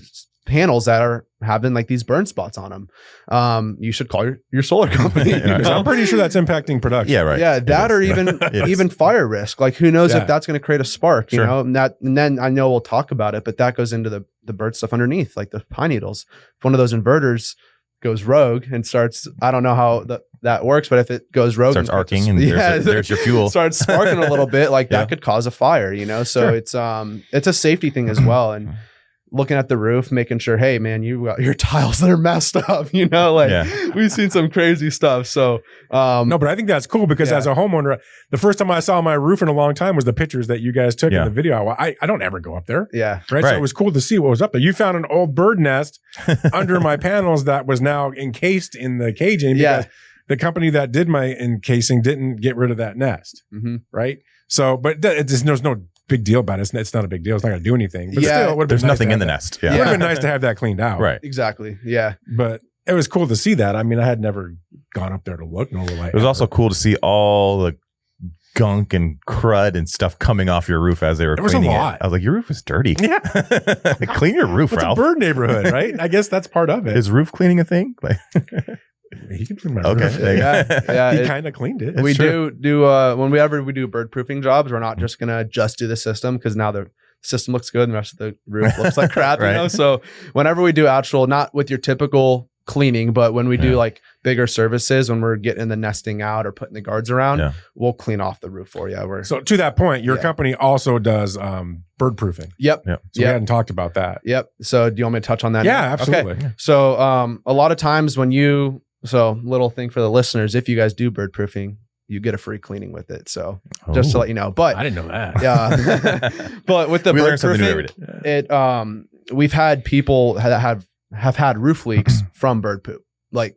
panels that are having like these burn spots on them. You should call your solar company. I'm pretty sure that's impacting production. Yeah, right. Yeah, that or even fire risk. Like who knows if that's going to create a spark, you know? And then I know we'll talk about it, but that goes into the bird stuff underneath, like the pine needles. If one of those inverters goes rogue and starts, I don't know how that works, but if it goes rogue, starts arcing and there's your fuel, starts sparking a little bit, like that could cause a fire, you know? So it's a safety thing as well. And looking at the roof, making sure, hey man, you got your tiles that are messed up, you know, like we've seen some crazy stuff. So no, but I think that's cool because as a homeowner, the first time I saw my roof in a long time was the pictures that you guys took in the video. I don't ever go up there. Yeah. Right. So it was cool to see what was up there. You found an old bird nest under my panels that was now encased in the caging because the company that did my encasing didn't get rid of that nest. Right. So, but there's no big deal about it. It's not a big deal. It's not going to do anything. But still, there's nothing in the nest. Yeah. It would have been nice to have that cleaned out. Right. Exactly. Yeah. But it was cool to see that. I mean, I had never gone up there to look. It was also cool to see all the gunk and crud and stuff coming off your roof as they were cleaning it. I was like, your roof is dirty. Yeah. Clean your roof, Ralph. It's a bird neighborhood, right? I guess that's part of it. Is roof cleaning a thing? Like, he can clean my roof. Yeah. He kind of cleaned it. We do when we do bird proofing jobs, we're not just gonna do the system because now the system looks good and the rest of the roof looks like crap, you know? So whenever we do actual, not with your typical cleaning, but when we do like bigger services, when we're getting the nesting out or putting the guards around, we'll clean off the roof for you. So to that point, your company also does bird proofing. Yep. So we hadn't talked about that. Yep. So do you want me to touch on that? Yeah, absolutely. Okay. So a lot of times little thing for the listeners, if you guys do bird proofing, you get a free cleaning with it. So just to let you know, but I didn't know that. Yeah. But with the bird proofing, we've had people that have had roof leaks from bird poop, like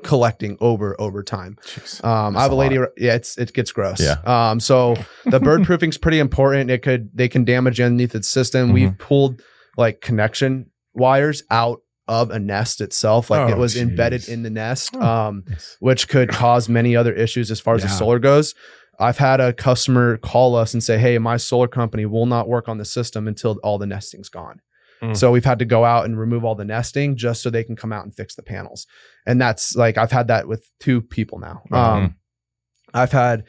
collecting over time. I have a lady. It gets gross. Yeah. So the bird proofing is pretty important. They can damage underneath its system. We've pulled like connection wires out of a nest itself, like it was embedded in the nest, which could cause many other issues as far as the solar goes. I've had a customer call us and say, hey, my solar company will not work on the system until all the nesting's gone. So we've had to go out and remove all the nesting just so they can come out and fix the panels. And that's like, I've had that with 2 people now. I've had,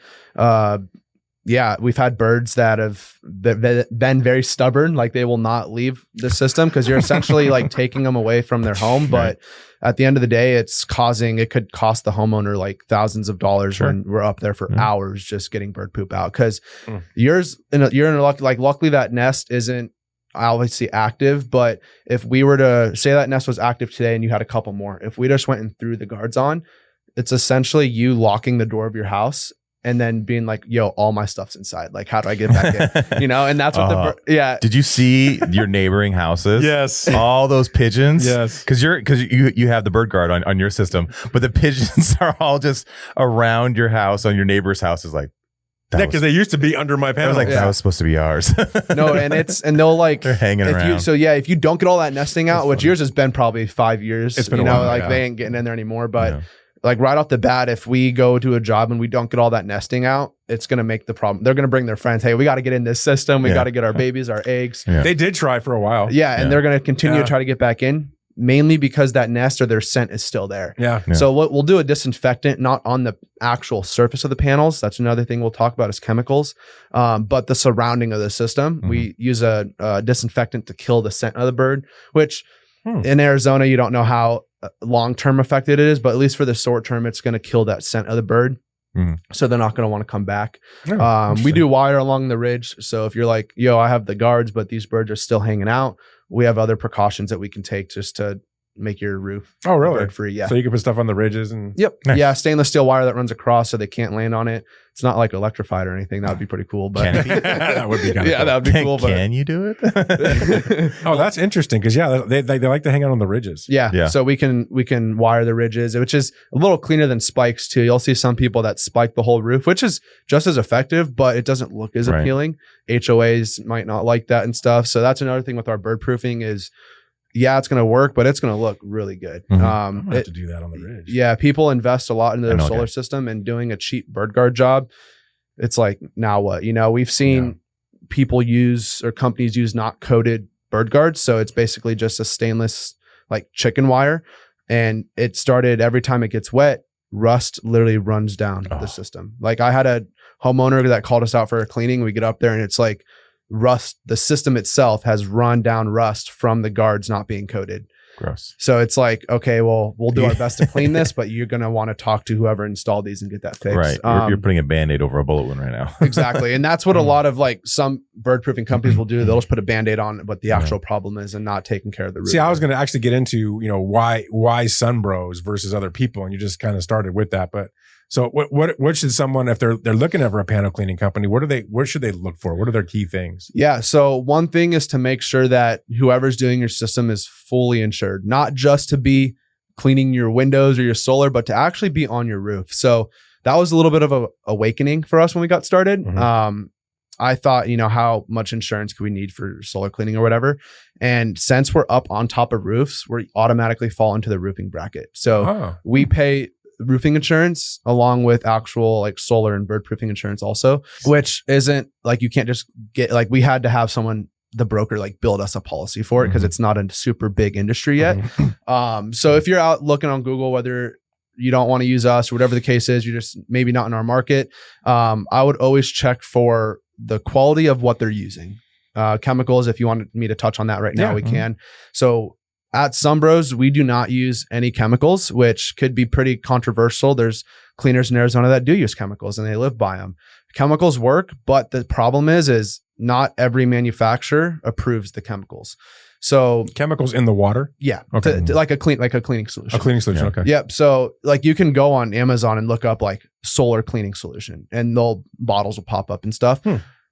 we've had birds that have been very stubborn. Like they will not leave the system because you're essentially like taking them away from their home. But at the end of the day, it could cost the homeowner like thousands of dollars when we're up there for hours just getting bird poop out. Cause you're in a luckily that nest isn't obviously active, but if we were to say that nest was active today and you had a couple more, if we just went and threw the guards on, it's essentially you locking the door of your house and then being like, yo, all my stuff's inside. Like, how do I get back in? You know, and that's what Did you see your neighboring houses? Yes. All those pigeons? Yes. Because you have the bird guard on your system, but the pigeons are all just around your house, on your neighbor's house. Is like, because they used to be under my panel. I was like, that was supposed to be ours. No, and they'll like they're hanging around. If you don't get all that nesting out, which yours has been probably 5 years, it's been a while, they ain't getting in there anymore. But like right off the bat, if we go to a job and we don't get all that nesting out, it's going to make the problem. They're going to bring their friends. Hey, we got to get in this system. We got to get our babies, our eggs. Yeah. They did try for a while. And they're going to continue to try to get back in. Mainly because that nest or their scent is still there. Yeah. So we'll do a disinfectant, not on the actual surface of the panels. That's another thing we'll talk about is chemicals. But the surrounding of the system, we use a disinfectant to kill the scent of the bird, which in Arizona, you don't know how long-term effective it is, but at least for the short term, it's going to kill that scent of the bird. So they're not going to want to come back. We do wire along the ridge. So if you're like, yo, I have the guards, but these birds are still hanging out, we have other precautions that we can take just to make your roof Oh, really? bird free. Yeah. So you can put stuff on the ridges and. Yep. Nice. Yeah. Stainless steel wire that runs across so they can't land on it. It's not like electrified or anything. That would be pretty cool. But Can it be? That would be kind of yeah, cool. that would be cool. But Can you do it? Oh, that's interesting because they like to hang out on the ridges. yeah. So we can wire the ridges, which is a little cleaner than spikes too. You'll see some people that spike the whole roof, which is just as effective, but it doesn't look as Right. appealing. HOAs might not like that and stuff. So that's another thing with our bird proofing is, yeah, it's going to work, but it's going to look really good. Mhm. I'm gonna have to do that on the ridge. Yeah, people invest a lot into their I know, solar okay. system, and doing a cheap bird guard job, it's like, now what? We've seen people use or companies use not coated bird guards. So it's basically just a stainless like chicken wire. And it started every time it gets wet, rust literally runs down the system. Like I had a homeowner that called us out for a cleaning. We get up there and it's like rust, the system itself has run down rust from the guards not being coated. Gross. So it's like, okay, well, we'll do our best to clean this, but you're going to want to talk to whoever installed these and get that fixed. Right. You're putting a Band-Aid over a bullet wound right now. Exactly. And that's what a lot of like some bird proofing companies will do. They'll just put a Band-Aid on what the actual problem is and not taking care of the root. See, I was going to actually get into, why Sunbros versus other people. And you just kind of started with that. But so what should someone, if they're looking for a panel cleaning company, what should they look for? What are their key things? Yeah. So one thing is to make sure that whoever's doing your system is fully insured, not just to be cleaning your windows or your solar, but to actually be on your roof. So that was a little bit of a awakening for us when we got started. Mhm. I thought, how much insurance could we need for solar cleaning or whatever? And since we're up on top of roofs, we automatically fall into the roofing bracket. So we pay roofing insurance along with actual like solar and bird proofing insurance also, which isn't like, you can't just get like, we had to have someone, the broker, like build us a policy for it because it's not a super big industry yet. So if you're out looking on Google, whether you don't want to use us or whatever the case is, you're just maybe not in our market, I would always check for the quality of what they're using. Chemicals, if you wanted me to touch on that right now, we can. So at Sunbros, we do not use any chemicals, which could be pretty controversial. There's cleaners in Arizona that do use chemicals and they live by them. Chemicals work, but the problem is not every manufacturer approves the chemicals. So chemicals in the water? Yeah. Okay. Like a cleaning solution. A cleaning solution. Yeah. Okay. Yep. So like you can go on Amazon and look up like solar cleaning solution and bottles will pop up and stuff.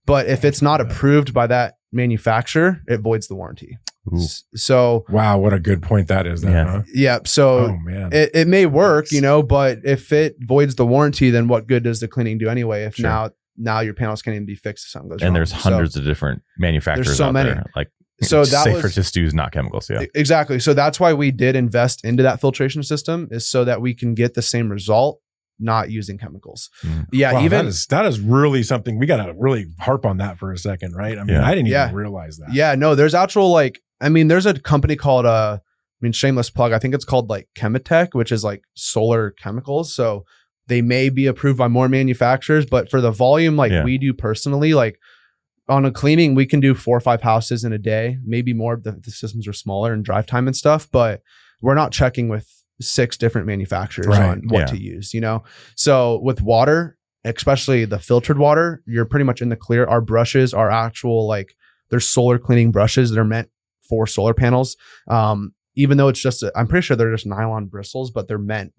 But if it's not approved by that manufacturer, it voids the warranty. Ooh. So wow, what a good point that is. Then, huh? yeah. So oh man, it may work, but if it voids the warranty, then what good does the cleaning do anyway? If now your panels can't even be fixed if something goes wrong. And there's hundreds of different manufacturers there's so out many. there. Like So it's that safer was just to use not chemicals. Yeah, exactly. So that's why we did invest into that filtration system, is so that we can get the same result not using chemicals. Yeah, wow, even that is really something we got to really harp on that for a second, right? I mean, I didn't even realize that. Yeah, no, there's actual there's a company called shameless plug. I think it's called like Chemitech, which is like solar chemicals. So they may be approved by more manufacturers, but for the volume we do personally, like on a cleaning, we can do 4 or 5 houses in a day, maybe more. The systems are smaller and drive time and stuff, but we're not checking with 6 different manufacturers on what to use, So with water, especially the filtered water, you're pretty much in the clear. Our brushes are actual, they're solar cleaning brushes that are meant for solar panels. Even though it's just, I'm pretty sure they're just nylon bristles, but they're meant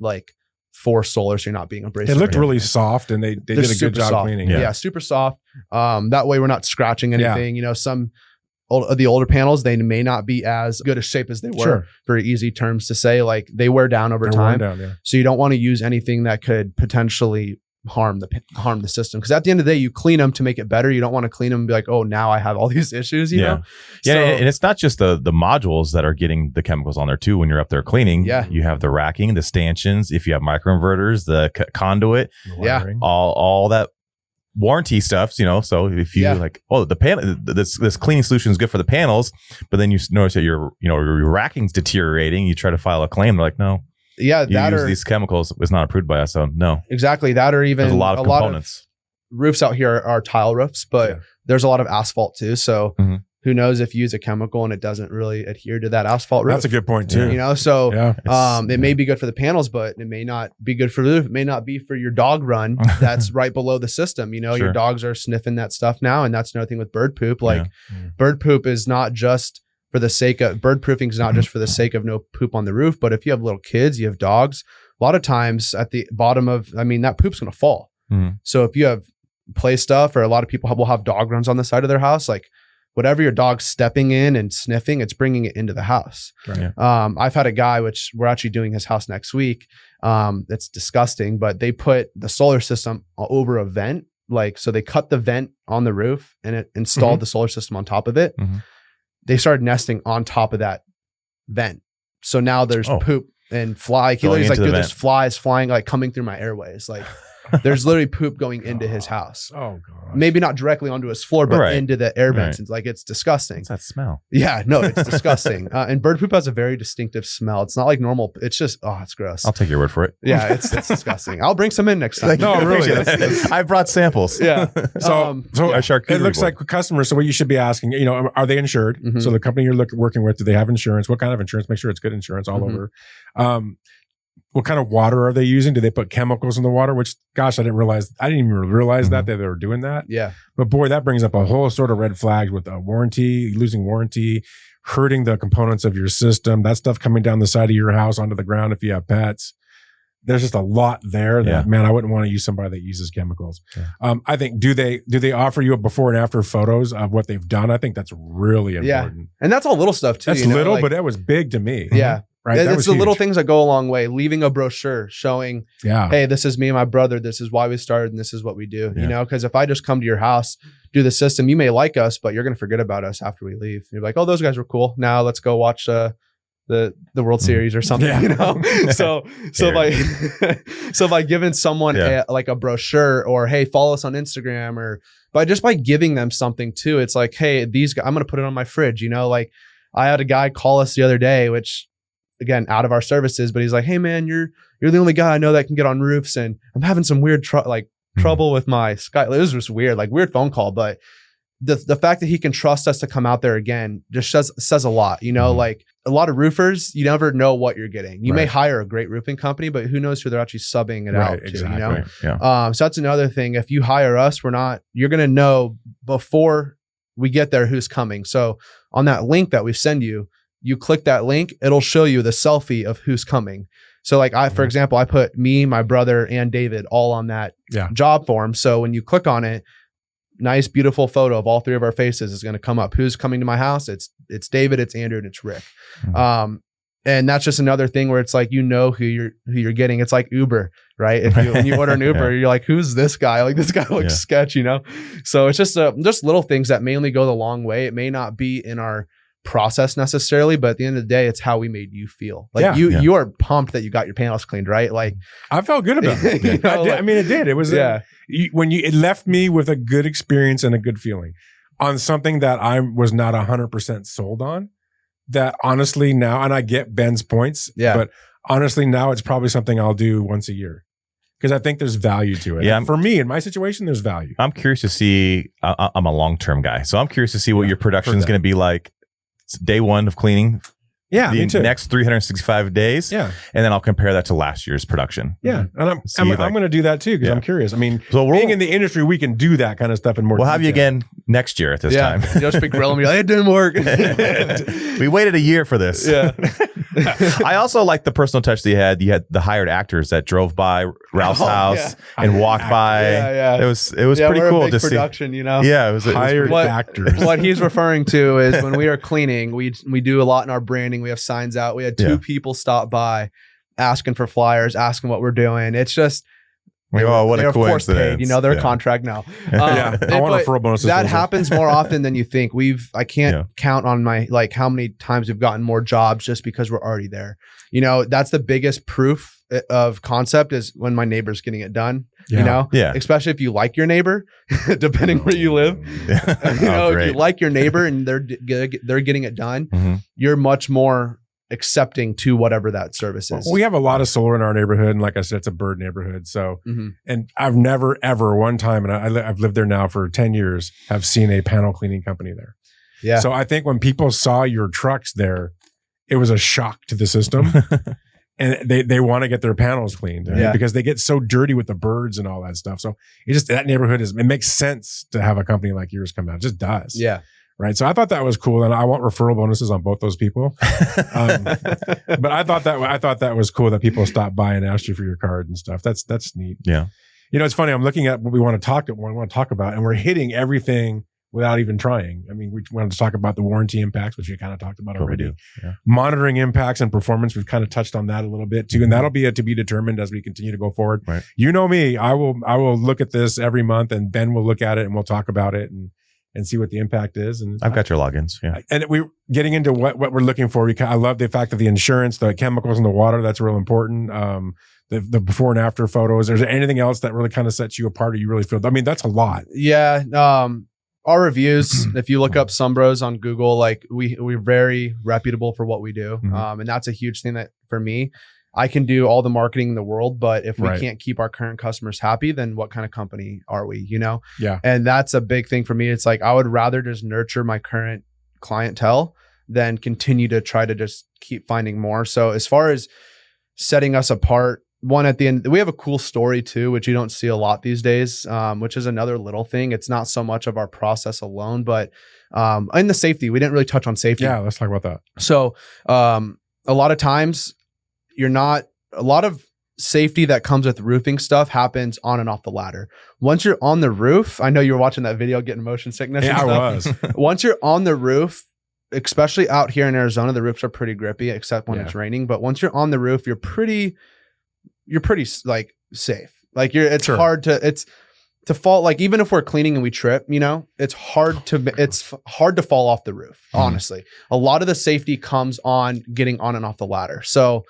for solar, so you're not being abrasive. They looked really soft and they did a good job soft. cleaning. Yeah, super soft. That way we're not scratching anything. Some of the older panels, they may not be as good a shape as they were. Very easy terms to say, they wear down over time. So you don't want to use anything that could potentially harm the system, because at the end of the day, you clean them to make it better. You don't want to clean them and be like, oh, now I have all these issues. You know? So, and it's not just the modules that are getting the chemicals on there too. When you're up there cleaning, you have the racking, the stanchions. If you have microinverters, the conduit, all that warranty stuff. So if you the panel, this cleaning solution is good for the panels, but then you notice that your racking's deteriorating, you try to file a claim. They're like, no. Yeah, these chemicals was not approved by us, so no. Exactly, that or even there's a lot of components. Roofs out here are tile roofs, but there's a lot of asphalt too. So who knows if you use a chemical and it doesn't really adhere to that asphalt roof? That's a good point too. It may be good for the panels, but it may not be good for the roof. It may not be for your dog run that's right below the system. Your dogs are sniffing that stuff now, and that's another thing with bird poop. Bird poop is not just for the sake of bird proofing is not just for the sake of no poop on the roof, but if you have little kids, you have dogs, a lot of times at the bottom of, that poop's going to fall. So if you have play stuff, or a lot of people will have dog runs on the side of their house, like whatever your dog's stepping in and sniffing, it's bringing it into the house. Right. I've had a guy, which we're actually doing his house next week. It's disgusting, but they put the solar system over a vent. Like, so they cut the vent on the roof and it installed the solar system on top of it. They started nesting on top of that vent. So now there's poop and fly. He's like, dude, there's flies flying, like coming through my airways. Like, there's literally poop going into his house. Oh god. Maybe not directly onto his floor, but into the air vents. It's like, it's disgusting. What's that smell? Yeah, no, it's disgusting. And bird poop has a very distinctive smell. It's not like normal. It's just, it's gross. I'll take your word for it. Yeah, it's disgusting. I'll bring some in next time. No, really. I brought samples. Yeah. So it looks like customers. So what you should be asking, are they insured? So the company you're working with, do they have insurance? What kind of insurance? Make sure it's good insurance all over. What kind of water are they using? Do they put chemicals in the water? Which, gosh, I didn't even realize that they were doing that. Yeah. But boy, that brings up a whole sort of red flags with a warranty, losing warranty, hurting the components of your system, that stuff coming down the side of your house onto the ground if you have pets. There's just a lot there that, man, I wouldn't want to use somebody that uses chemicals. Yeah. I think, do they offer you a before and after photos of what they've done? I think that's really important. Yeah. And that's all little stuff too. That's little, but that was big to me. Yeah. Right. It's the little things that go a long way. Leaving a brochure showing, hey, this is me and my brother. This is why we started and this is what we do. Because if I just come to your house, do the system, you may like us, but you're going to forget about us after we leave. You're like, oh, those guys were cool. Now let's go watch the World Series or something, So by giving someone a brochure, or hey, follow us on Instagram, or by giving them something too, it's like, hey, these guys, I'm going to put it on my fridge. Like I had a guy call us the other day, which again, out of our services, but he's like, hey man, you're the only guy I know that can get on roofs, and I'm having some weird trouble with my sky. It was just weird phone call, but the fact that he can trust us to come out there again just says a lot. Like a lot of roofers, you never know what you're getting. You may hire a great roofing company, but who knows who they're actually subbing it out to, exactly. So that's another thing. If you hire us, you're going to know before we get there who's coming. So on that link that we send you, you click that link, it'll show you the selfie of who's coming. So like for example, I put me, my brother, and David all on that job form. So when you click on it, nice, beautiful photo of all three of our faces is going to come up. Who's coming to my house? It's David, it's Andrew, and it's Rick. And that's just another thing where it's like, who you're getting. It's like Uber, right? When you order an Uber, you're like, who's this guy? Like this guy looks sketch, So it's just little things that mainly go the long way. It may not be in our process necessarily, but at the end of the day, it's how we made you feel. Like you are pumped that you got your panels cleaned, right? Like I felt good about it. It did. It was it left me with a good experience and a good feeling on something that I was not 100% sold on. That honestly now, and I get Ben's points, but honestly now it's probably something I'll do once a year. Because I think there's value to it. Yeah, for me, in my situation, there's value. I'm curious to see, I'm a long-term guy, so I'm curious to see what your production is going to be like. Day one of cleaning. Yeah, the next 365 days. Yeah, and then I'll compare that to last year's production. Yeah, and I'm going to do that too because I'm curious. I mean, so being in the industry, we can do that kind of stuff in more. We'll have you again next year at this time. You'll just be grilling me like, it didn't work. We waited a year for this. Yeah. I also like the personal touch that you had. You had the hired actors that drove by Ralph's house and walked by. It was pretty cool to see. Production, Yeah, it was hired actors. What he's referring to is when we are cleaning, we do a lot in our branding. We have signs out. We had two people stop by asking for flyers, asking what we're doing. It's just what a coincidence. Their contract now. I want a referral bonus. That happens more often than you think. I can't count on my how many times we've gotten more jobs just because we're already there. That's the biggest proof of concept is when my neighbor's getting it done. Especially if you like your neighbor, depending where you live. If you like your neighbor and they're getting it done, you're much more accepting to whatever that service is. We have a lot of solar in our neighborhood, and like I said, it's a bird neighborhood. So, and I've never ever one time, and I've lived there now for 10 years, have seen a panel cleaning company there. Yeah. So I think when people saw your trucks there, it was a shock to the system, and they want to get their panels cleaned because they get so dirty with the birds and all that stuff. So that neighborhood it makes sense to have a company like yours come out. It just does. Yeah. Right. So I thought that was cool, and I want referral bonuses on both those people. But I thought that was cool that people stopped by and asked you for your card and stuff. That's neat. Yeah. You know, it's funny. I'm looking at what we want to talk about, and we're hitting everything without even trying. I mean, we wanted to talk about the warranty impacts, which we kind of talked about already. Yeah. Monitoring impacts and performance, we've kind of touched on that a little bit too, and that'll be to be determined as we continue to go forward. Right. You know me, I will look at this every month, and Ben will look at it, and we'll talk about it and see what the impact is. And I've got your logins. Yeah. And we getting into what we're looking for. I love the fact that the insurance, the chemicals in the water, that's real important. The before and after photos. Is there anything else that really kind of sets you apart, or you really feel? I mean, that's a lot. Yeah. Our reviews, if you look up Sumbros on Google, like we're very reputable for what we do. And that's a huge thing that for me, I can do all the marketing in the world, but if we can't keep our current customers happy, then what kind of company are we, you know? Yeah. And that's a big thing for me. It's like, I would rather just nurture my current clientele than continue to try to just keep finding more. So as far as setting us apart, one at the end, we have a cool story too, which you don't see a lot these days, which is another little thing. It's not so much of our process alone, but in the safety, we didn't really touch on safety. Yeah, let's talk about that. So a lot of times a lot of safety that comes with roofing stuff happens on and off the ladder. Once you're on the roof, I know you were watching that video getting motion sickness. Yeah, I was. Once you're on the roof, especially out here in Arizona, the roofs are pretty grippy, except when it's raining. But once you're on the roof, you're pretty like safe. Like it's hard to fall. Like even if we're cleaning and we trip, you know, it's hard to fall off the roof. Honestly, a lot of the safety comes on getting on and off the ladder. So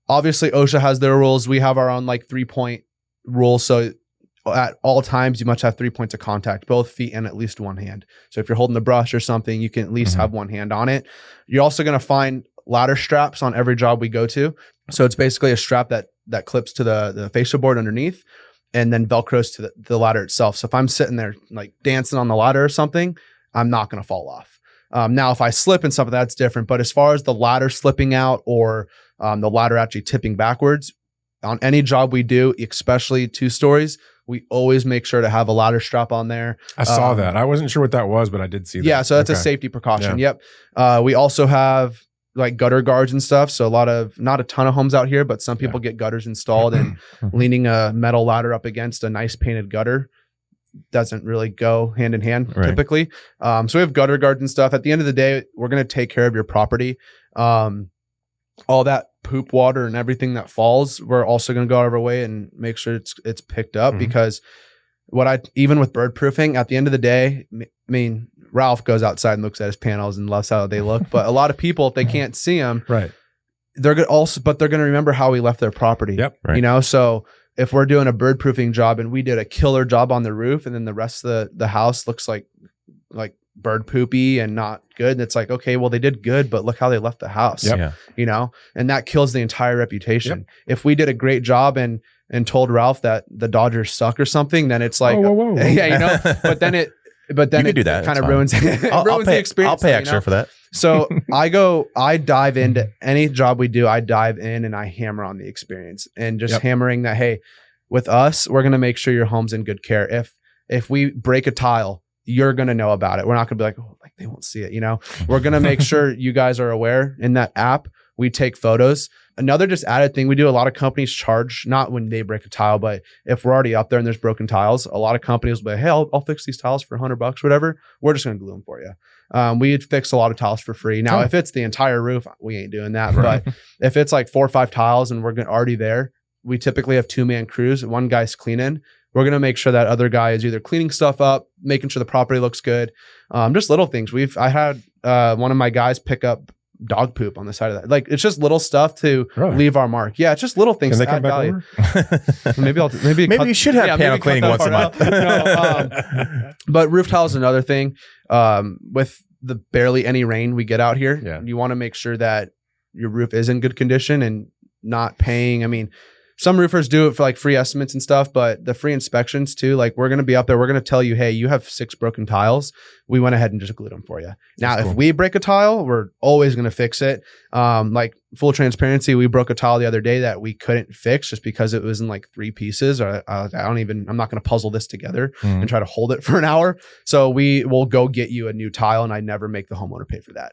obviously OSHA has their rules. We have our own like 3-point rule. So at all times, you must have 3 points of contact, both feet and at least one hand. So if you're holding the brush or something, you can at least have one hand on it. You're also going to find ladder straps on every job we go to. So it's basically a strap that clips to the fascia board underneath and then Velcros to the ladder itself. So if I'm sitting there like dancing on the ladder or something, I'm not going to fall off. Now, if I slip and stuff, that's different. But as far as the ladder slipping out or the ladder actually tipping backwards, on any job we do, especially 2 stories, we always make sure to have a ladder strap on there. I saw that. I wasn't sure what that was, but I did see that. Yeah, so that's a safety precaution. Yeah. Yep. We also have like gutter guards and stuff. So not a ton of homes out here, but some people get gutters installed, and leaning a metal ladder up against a nice painted gutter doesn't really go hand in hand typically. So we have gutter guards and stuff. At the end of the day, we're going to take care of your property. All that poop water and everything that falls, we're also going to go out of our way and make sure it's picked up, because even with bird proofing, at the end of the day, I mean, Ralph goes outside and looks at his panels and loves how they look. But a lot of people, if they can't see them, they're going to remember how we left their property. Yep. You know, so if we're doing a bird proofing job and we did a killer job on the roof, and then the rest of the house looks like bird poopy and not good, and it's like, okay, well, they did good, but look how they left the house. You know, and that kills the entire reputation. If we did a great job and told Ralph that the Dodgers suck or something, then it's like, whoa. yeah, you know, but then it kind of ruins the experience. I'll pay extra for that. So I dive into any job we do. I dive in and I hammer on the experience, and just hammering that, hey, with us, we're going to make sure your home's in good care. If we break a tile, you're going to know about it. We're not going to be like, oh, like they won't see it. You know, we're going to make sure you guys are aware. In that app, we take photos. Another just added thing we do, a lot of companies charge, not when they break a tile, but if we're already up there and there's broken tiles, a lot of companies will be, hey, I'll fix these tiles for $100, whatever. We're just going to glue them for you. We'd fix a lot of tiles for free. Now, if it's the entire roof, we ain't doing that. But if it's like 4 or 5 tiles and we're already there, we typically have 2-man crews. One guy's cleaning. We're going to make sure that other guy is either cleaning stuff up, making sure the property looks good. Just little things. I had one of my guys pick up dog poop on the side of that. Like, it's just little stuff to leave our mark. Yeah, it's just little things to add value. Maybe you should have panel cleaning once a month. But roof tile is another thing. With the barely any rain we get out here, you want to make sure that your roof is in good condition and not paying. I mean, some roofers do it for like free estimates and stuff, but the free inspections too, like we're going to be up there. We're going to tell you, hey, you have 6 broken tiles. We went ahead and just glued them for you. Now, if we break a tile, we're always going to fix it. Like full transparency, we broke a tile the other day that we couldn't fix just because it was in like 3 pieces. Or I'm not going to puzzle this together and try to hold it for an hour. So we will go get you a new tile, and I never make the homeowner pay for that.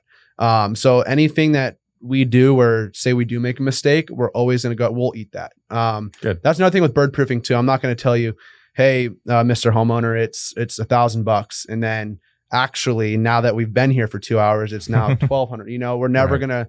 So anything that we do, or say we do make a mistake, we're always going to go, we'll eat that. Good. That's another thing with bird proofing too. I'm not going to tell you, hey, Mr. Homeowner, it's $1,000. And then actually, now that we've been here for 2 hours, it's now $1,200. We're never going to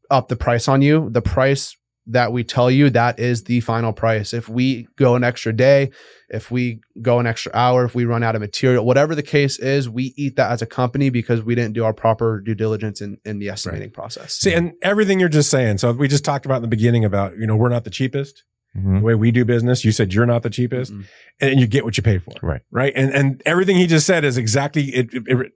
up the price on you. The price that we tell you, that is the final price. If we go an extra day, if we go an extra hour, if we run out of material, whatever the case is, we eat that as a company because we didn't do our proper due diligence in the estimating process. See, and everything you're just saying. So we just talked about in the beginning about, we're not the cheapest. The way we do business, you said you're not the cheapest, and you get what you pay for. Right. And everything he just said is exactly it.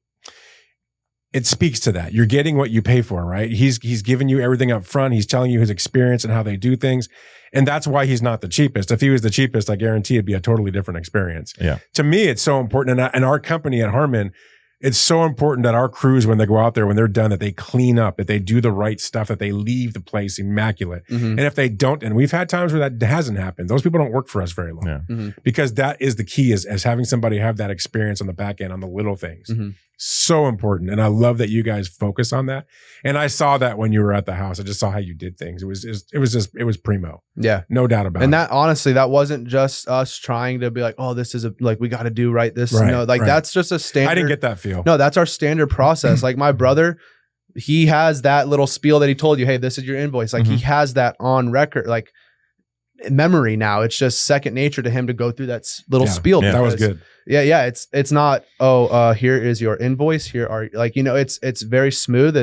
It speaks to that. You're getting what you pay for, right? He's giving you everything up front. He's telling you his experience and how they do things. And that's why he's not the cheapest. If he was the cheapest, I guarantee it'd be a totally different experience. Yeah. To me, it's so important. And our company at Harmon, it's so important that our crews, when they go out there, when they're done, that they clean up, that they do the right stuff, that they leave the place immaculate. And if they don't, and we've had times where that hasn't happened, those people don't work for us very long. Because that is the key, is as having somebody have that experience on the back end, on the little things. So important. And I love that you guys focus on that. And I saw that when you were at the house. I just saw how you did things. It was primo. Yeah. No doubt about it. And that, honestly, that wasn't just us trying to be like, oh, this is we got to do this. That's just a standard. I didn't get that feel. No, that's our standard process. Like my brother, he has that little spiel that he told you, hey, this is your invoice. Like he has that on record, like memory now. It's just second nature to him to go through that little spiel. That was good. Yeah. It's not, here is your invoice. Here are it's very smooth.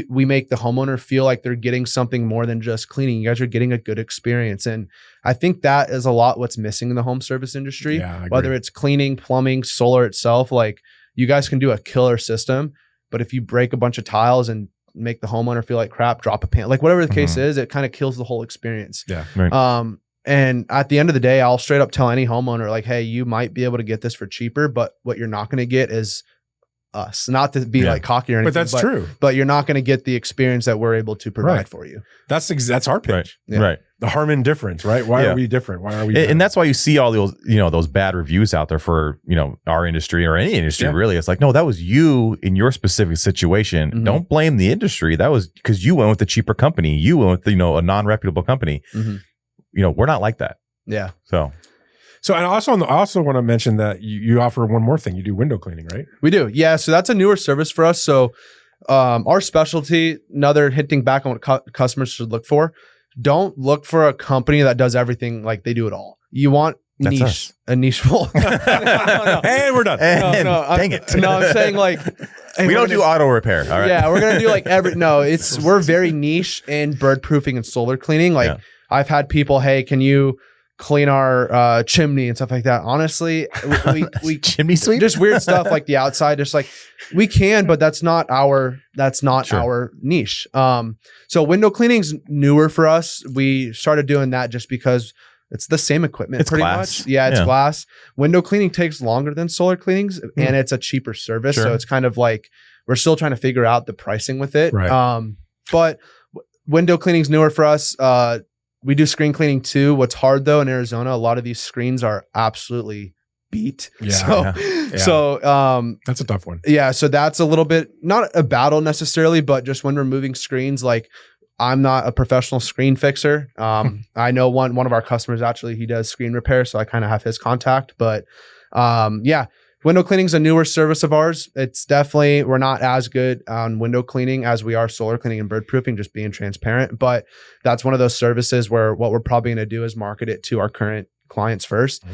We make the homeowner feel like they're getting something more than just cleaning. You guys are getting a good experience. And I think that is a lot what's missing in the home service industry, whether it's cleaning, plumbing, solar itself. Like you guys can do a killer system, but if you break a bunch of tiles and make the homeowner feel like crap, drop a pan, like whatever the case is, it kind of kills the whole experience. Yeah. Right. And at the end of the day, I'll straight up tell any homeowner, like, hey, you might be able to get this for cheaper, but what you're not going to get is us. Not to be like cocky or anything, but that's true. But you're not going to get the experience that we're able to provide for you. That's our pitch. Right. The Harmon difference, right? Why are we different? Why are we different? And that's why you see all those, those bad reviews out there for, our industry or any industry, really. It's like, no, that was you in your specific situation. Don't blame the industry. That was because you went with the cheaper company. You went with, a non-reputable company. We're not like that. Yeah. So I also want to mention that you offer one more thing. You do window cleaning, right? We do. Yeah. So that's a newer service for us. So our specialty, another hinting back on what customers should look for. Don't look for a company that does everything, like they do it all. You want a niche full. No. And we're done. Dang it. No, I'm saying like, hey, we don't do auto repair. All right. Yeah. We're going to do like we're very niche in bird proofing and solar cleaning. Like I've had people, hey, can you clean our chimney and stuff like that? Honestly, we chimney sweep, just weird stuff like the outside. Just like we can, but that's not our niche. So window cleaning's newer for us. We started doing that just because it's the same equipment. It's pretty glass. much. Yeah, it's glass. Window cleaning takes longer than solar cleanings, and it's a cheaper service. So it's kind of like we're still trying to figure out the pricing with it. Right. But window cleaning's newer for us. We do screen cleaning too. What's hard though in Arizona, a lot of these screens are absolutely beat. So that's a tough one. Yeah. So that's a little bit, not a battle necessarily, but just when we're moving screens, like I'm not a professional screen fixer. I know one of our customers, actually, he does screen repair. So I kind of have his contact, but window cleaning is a newer service of ours. It's definitely, we're not as good on window cleaning as we are solar cleaning and bird proofing, just being transparent. But that's one of those services where what we're probably going to do is market it to our current clients first.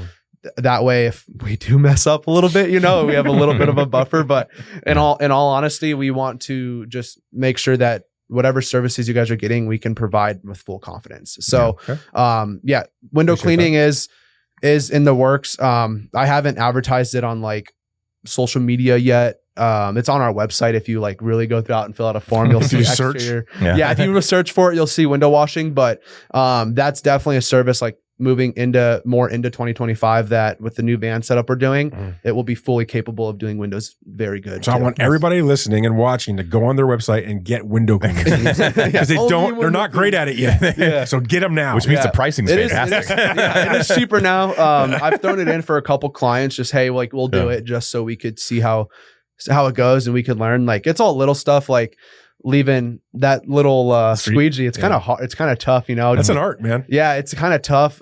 That way, if we do mess up a little bit, we have a little bit of a buffer. But in all honesty, we want to just make sure that whatever services you guys are getting, we can provide with full confidence. So, window cleaning is in the works. I haven't advertised it on like social media yet. It's on our website. If you like really go through and fill out a form, you'll see search. If you search for it, you'll see window washing. But that's definitely a service like moving more into 2025 that with the new van setup we're doing, it will be fully capable of doing windows very good. So I want everybody listening and watching to go on their website and get window cleaners because they're not great at it yet. So get them now. Which means the pricing is fantastic. It is cheaper now. I've thrown it in for a couple clients. Just hey, like we'll do it just so we could see how it goes and we could learn. Like it's all little stuff like leaving that little squeegee. It's kind of hard. It's kind of tough, you know. That's an art, man. Yeah, it's kind of tough.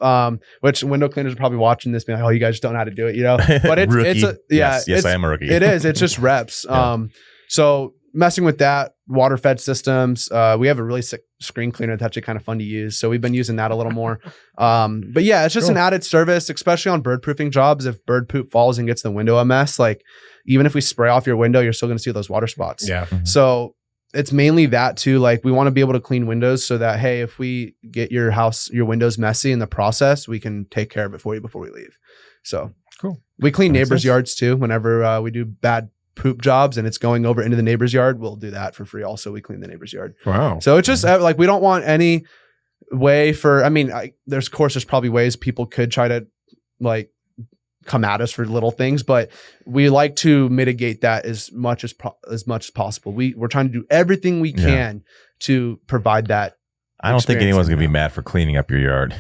Which window cleaners are probably watching this, being like, "Oh, you guys just don't know how to do it," you know. But yes, I am a rookie. It is. It's just reps. So messing with that, water fed systems. We have a really sick screen cleaner that's actually kind of fun to use. So we've been using that a little more. But yeah, it's just an added service, especially on bird proofing jobs. If bird poop falls and gets the window a mess, like even if we spray off your window, you're still going to see those water spots. Yeah. So it's mainly that too. Like we want to be able to clean windows so that, hey, if we get your windows messy in the process, we can take care of it for you before we leave. So cool. We clean neighbors' yards too. Whenever we do bad poop jobs and it's going over into the neighbor's yard, we'll do that for free. Also, we clean the neighbor's yard. Wow. So it's just like, we don't want any way there's probably ways people could try to like come at us for little things, but we like to mitigate that as much as possible. We're trying to do everything we can to provide that. I don't think anyone's gonna be mad for cleaning up your yard.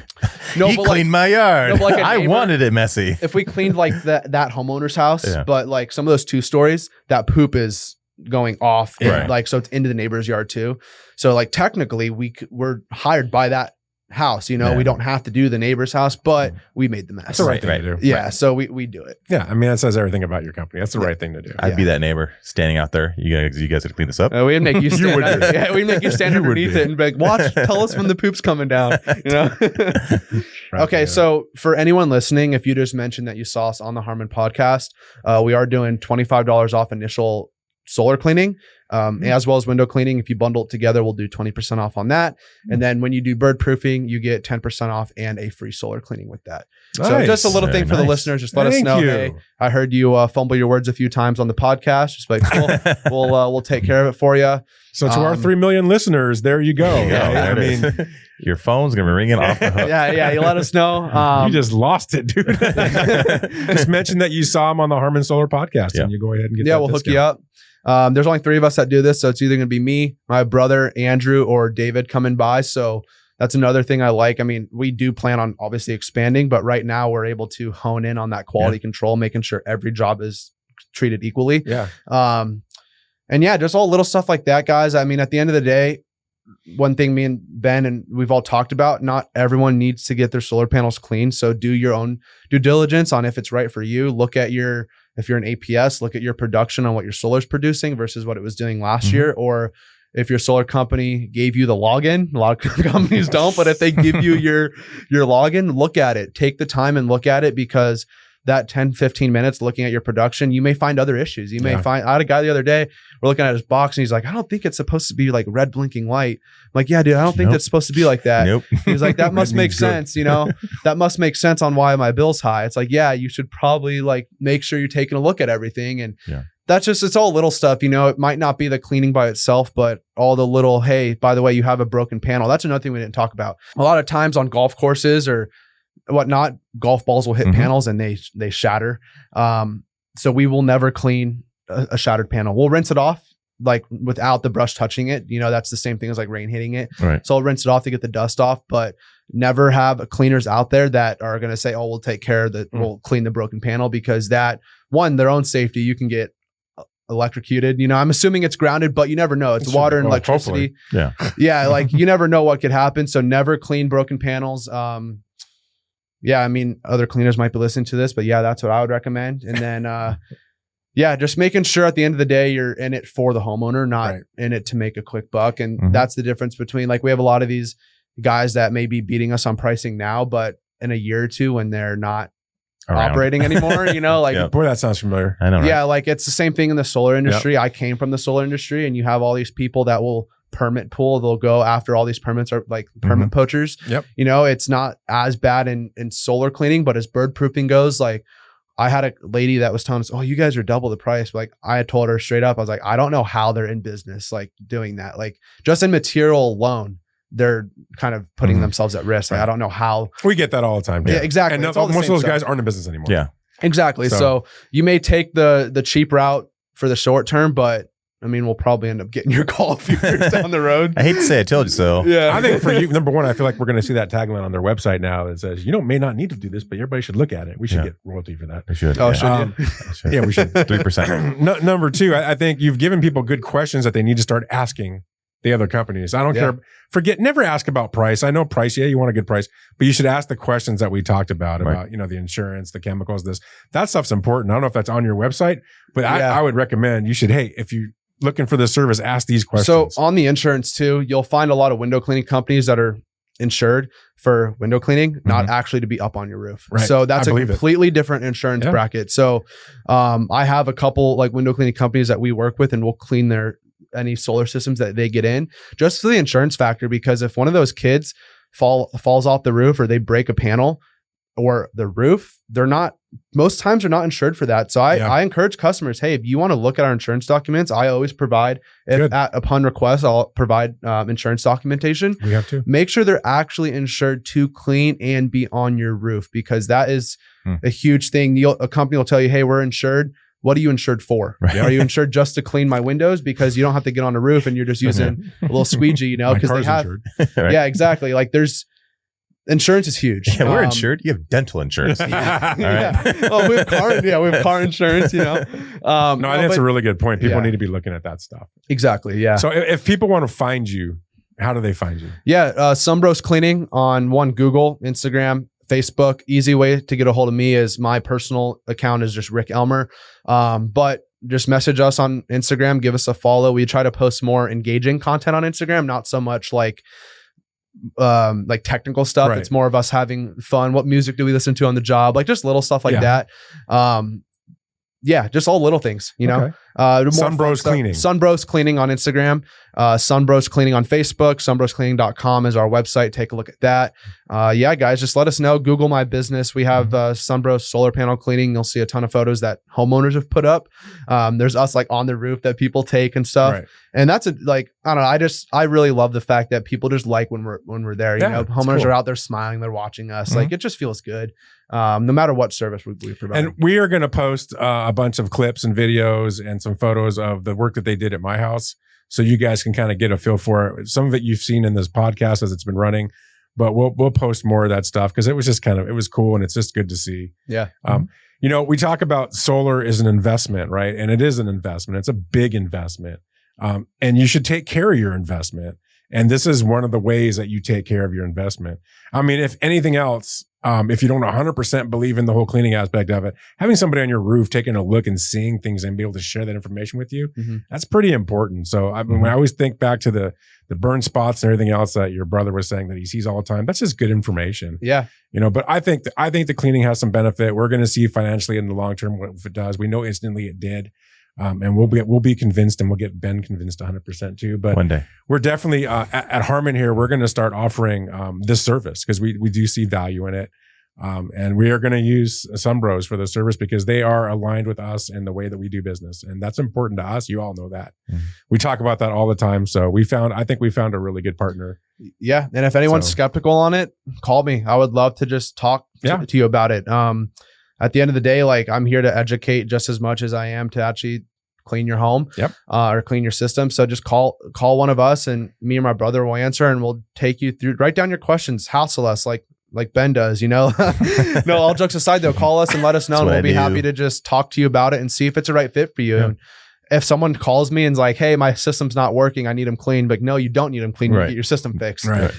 No, he cleaned my yard. No, like I wanted it messy. If we cleaned like that homeowner's house, but like some of those 2 stories, that poop is going off, like so it's into the neighbor's yard too. So like technically we're hired by that house, you know, we don't have to do the neighbor's house, but we made the mess. That's the right thing to do. Yeah. So we do it. Yeah. I mean, that says everything about your company. That's the right thing to do. I'd be that neighbor standing out there. You guys would clean this up. We'd make you stand we'd make you stand underneath it and be like, watch, tell us when the poop's coming down, you know? Okay. So for anyone listening, if you just mentioned that you saw us on the Harmon podcast, we are doing $25 off initial solar cleaning, as well as window cleaning. If you bundle it together, we'll do 20% off on that. And then when you do bird proofing, you get 10% off and a free solar cleaning with that. Nice. So just a little thing for the listeners. Just let us know, hey, I heard you fumble your words a few times on the podcast. Just like, cool, we'll take care of it for you. So to our 3 million listeners, there you go. I mean, your phone's gonna be ringing off the hook. Yeah. You let us know. You just lost it, dude. Just mention that you saw him on the Harmon Solar podcast, and you go ahead and get. Yeah, we'll hook you up. There's only 3 of us that do this, so it's either going to be me, my brother, Andrew, or David coming by. So that's another thing I like. I mean, we do plan on obviously expanding, but right now we're able to hone in on that quality control, making sure every job is treated equally. Yeah. And yeah, just all little stuff like that, guys. I mean, at the end of the day, one thing me and Ben and we've all talked about, not everyone needs to get their solar panels clean. So do your own due diligence on if it's right for you. Look at if you're an APS, look at your production on what your solar's producing versus what it was doing last year. Or if your solar company gave you the login, a lot of companies don't, but if they give you your login, look at it, take the time and look at it, because that 10, 15 minutes looking at your production, you may find other issues. You may find, I had a guy the other day, we're looking at his box and he's like, I don't think it's supposed to be like red blinking light. I'm like, yeah, dude, I don't think that's supposed to be like that. He's like, that must make sense. You know, that must make sense on why my bill's high. It's like, yeah, you should probably like make sure you're taking a look at everything. And that's just, it's all little stuff. You know, it might not be the cleaning by itself, but all the little, hey, by the way, you have a broken panel. That's another thing we didn't talk about. A lot of times on golf courses or whatnot, golf balls will hit panels and they shatter. So we will never clean a shattered panel. We'll rinse it off like without the brush touching it. You know, that's the same thing as like rain hitting it. Right. So I'll rinse it off to get the dust off, but never have cleaners out there that are going to say, oh, we'll take care of we'll clean the broken panel, because that one, their own safety, you can get electrocuted. You know, I'm assuming it's grounded, but you never know. It's water and electricity. Hopefully. Yeah. Like you never know what could happen. So never clean broken panels. Yeah, I mean, other cleaners might be listening to this, but yeah, that's what I would recommend. And then, just making sure at the end of the day, you're in it for the homeowner, not in it to make a quick buck. And that's the difference between, like, we have a lot of these guys that may be beating us on pricing now, but in a year or two when they're not operating anymore, you know, like, boy, that sounds familiar. I know. Right? Yeah. Like it's the same thing in the solar industry. I came from the solar industry, and you have all these people that will permit pool. They'll go after all these permits, are like permit poachers. You know, it's not as bad in solar cleaning, but as bird proofing goes, like I had a lady that was telling us, oh, you guys are double the price. Like I had told her straight up, I was like, I don't know how they're in business, like doing that. Like just in material alone, they're kind of putting themselves at risk. Like, I don't know how. We get that all the time. Yeah, exactly. And most of those guys aren't in business anymore. Yeah, exactly. So you may take the cheap route for the short term, but I mean, we'll probably end up getting your call a few years down the road. I hate to say I told you so. Yeah. I think for you, number one, I feel like we're going to see that tagline on their website now that says, may not need to do this, but everybody should look at it. We should get royalty for that. We should. Oh, yeah. should you? Yeah, we should. 3%. Number two, I think you've given people good questions that they need to start asking the other companies. I don't care. Never ask about price. I know price. Yeah, you want a good price, but you should ask the questions that we talked about, the insurance, the chemicals, that stuff's important. I don't know if that's on your website, but I would recommend you should, hey, if you looking for this service, ask these questions. So on the insurance too, you'll find a lot of window cleaning companies that are insured for window cleaning, not actually to be up on your roof. Right. So that's a completely different insurance bracket. So I have a couple like window cleaning companies that we work with, and we'll clean any solar systems that they get in just for the insurance factor. Because if one of those kids falls off the roof or they break a panel or the roof, most times they're not insured for that. So I encourage customers, hey, if you want to look at our insurance documents, I always provide, upon request, I'll provide insurance documentation. We have to make sure they're actually insured to clean and be on your roof, because that is a huge thing. A company will tell you, hey, we're insured. What are you insured for? Right. Are you insured just to clean my windows? Because you don't have to get on a roof and you're just using a little squeegee, because they have, right. Yeah, exactly. Like insurance is huge. Yeah, we're insured. You have dental insurance. Oh, we have car insurance, No, I think that's a really good point. People need to be looking at that stuff. Exactly. Yeah. So if people want to find you, how do they find you? Yeah. Sunbros Cleaning on Google, Instagram, Facebook. Easy way to get a hold of me is my personal account is just Rick Elmer. But just message us on Instagram, give us a follow. We try to post more engaging content on Instagram, not so much like technical stuff. Right. It's more of us having fun. What music do we listen to on the job? Like just little stuff like that. Just all little things, Okay. Sunbros Cleaning. Sunbros Cleaning on Instagram, Sunbros Cleaning on Facebook, sunbroscleaning.com is our website. Take a look at that. Guys, just let us know. Google my business. We have Sunbros solar panel cleaning. You'll see a ton of photos that homeowners have put up. There's us like on the roof that people take and stuff. Right. And that's I don't know. I really love the fact that people just like when we're there. Homeowners are out there smiling. They're watching us. Like it just feels good. No matter what service we provide. And we are going to post a bunch of clips and videos and some photos of the work that they did at my house, so you guys can kind of get a feel for it. Some of it you've seen in this podcast as it's been running, but we'll post more of that stuff because it was just it was cool and it's just good to see. Yeah. We talk about solar is an investment, right? And it is an investment. It's a big investment. And you should take care of your investment. And this is one of the ways that you take care of your investment. I mean, if anything else, if you don't 100% believe in the whole cleaning aspect of it, having somebody on your roof taking a look and seeing things and be able to share that information with you, that's pretty important. So I mean, when I always think back to the burn spots and everything else that your brother was saying that he sees all the time, that's just good information. Yeah. But I think the cleaning has some benefit. We're going to see financially in the long term what it does. We know instantly it did. And we'll be convinced, and we'll get Ben convinced 100% too. But one day we're definitely at Harmon here. We're going to start offering this service because we do see value in it, and we are going to use Sunbros for the service because they are aligned with us in the way that we do business, and that's important to us. You all know that. We talk about that all the time. So I think we found a really good partner. Yeah, and if anyone's skeptical on it, call me. I would love to just talk to you about it. At the end of the day, I'm here to educate just as much as I am to actually clean your home or clean your system. So just call one of us, and me and my brother will answer, and we'll take you through, write down your questions, hassle us like Ben does, No, all jokes aside though, call us and let us know, and we'll be happy to just talk to you about it and see if it's a right fit for you. Yeah. And if someone calls me and's like, hey, my system's not working, I need them cleaned. But no, you don't need them cleaned. You get your system fixed. Right.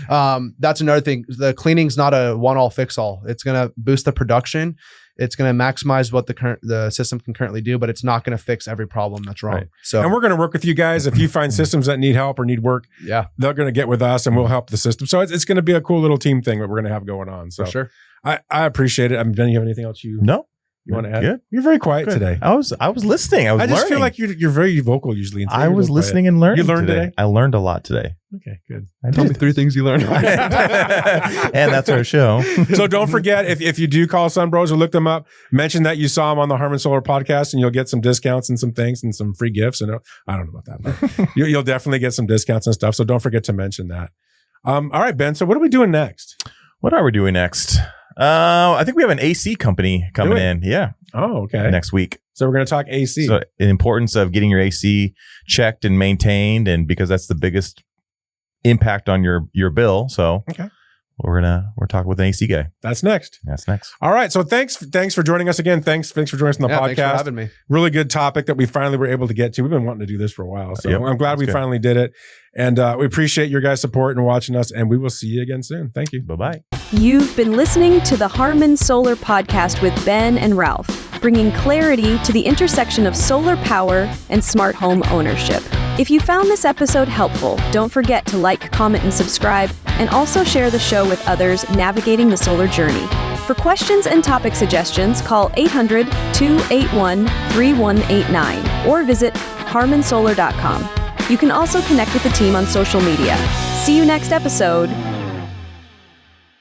That's another thing. The cleaning's not a one-all fix-all. It's going to boost the production. It's going to maximize what the system can currently do, but it's not going to fix every problem that's wrong. Right. So, and we're going to work with you guys. If you find systems that need help or need work, they're going to get with us and we'll help the system. So it's going to be a cool little team thing that we're going to have going on. So for sure. I appreciate it. Ben, you have anything else No. You want to add? Good. You're very quiet today. I was listening. I was I just learning. feel like you're very vocal usually. I was listening and learning. You learned today? I learned a lot today. Okay, good. Tell me 3 things you learned. And that's our show. So don't forget, if you do call Sun Bros or look them up, mention that you saw them on the Harmon Solar podcast, and you'll get some discounts and some things and some free gifts. And I don't know about that, but you'll definitely get some discounts and stuff. So don't forget to mention that. All right, Ben. So what are we doing next? What are we doing next? I think we have an AC company coming in. Yeah. Oh, okay. Next week. So we're going to talk AC. So the importance of getting your AC checked and maintained, and because that's the biggest impact on your bill. So okay. We're talking with an AC guy. That's next. All right. So thanks for joining us again. Thanks for joining us on the podcast. Thanks for having me. Really good topic that we finally were able to get to. We've been wanting to do this for a while. So I'm glad we finally did it. And we appreciate your guys' support and watching us. And we will see you again soon. Thank you. Bye-bye. You've been listening to the Harmon Solar Podcast with Ben and Ralph, bringing clarity to the intersection of solar power and smart home ownership. If you found this episode helpful, don't forget to like, comment, and subscribe, and also share the show with others navigating the solar journey. For questions and topic suggestions, call 800-281-3189 or visit harmonsolar.com. You can also connect with the team on social media. See you next episode.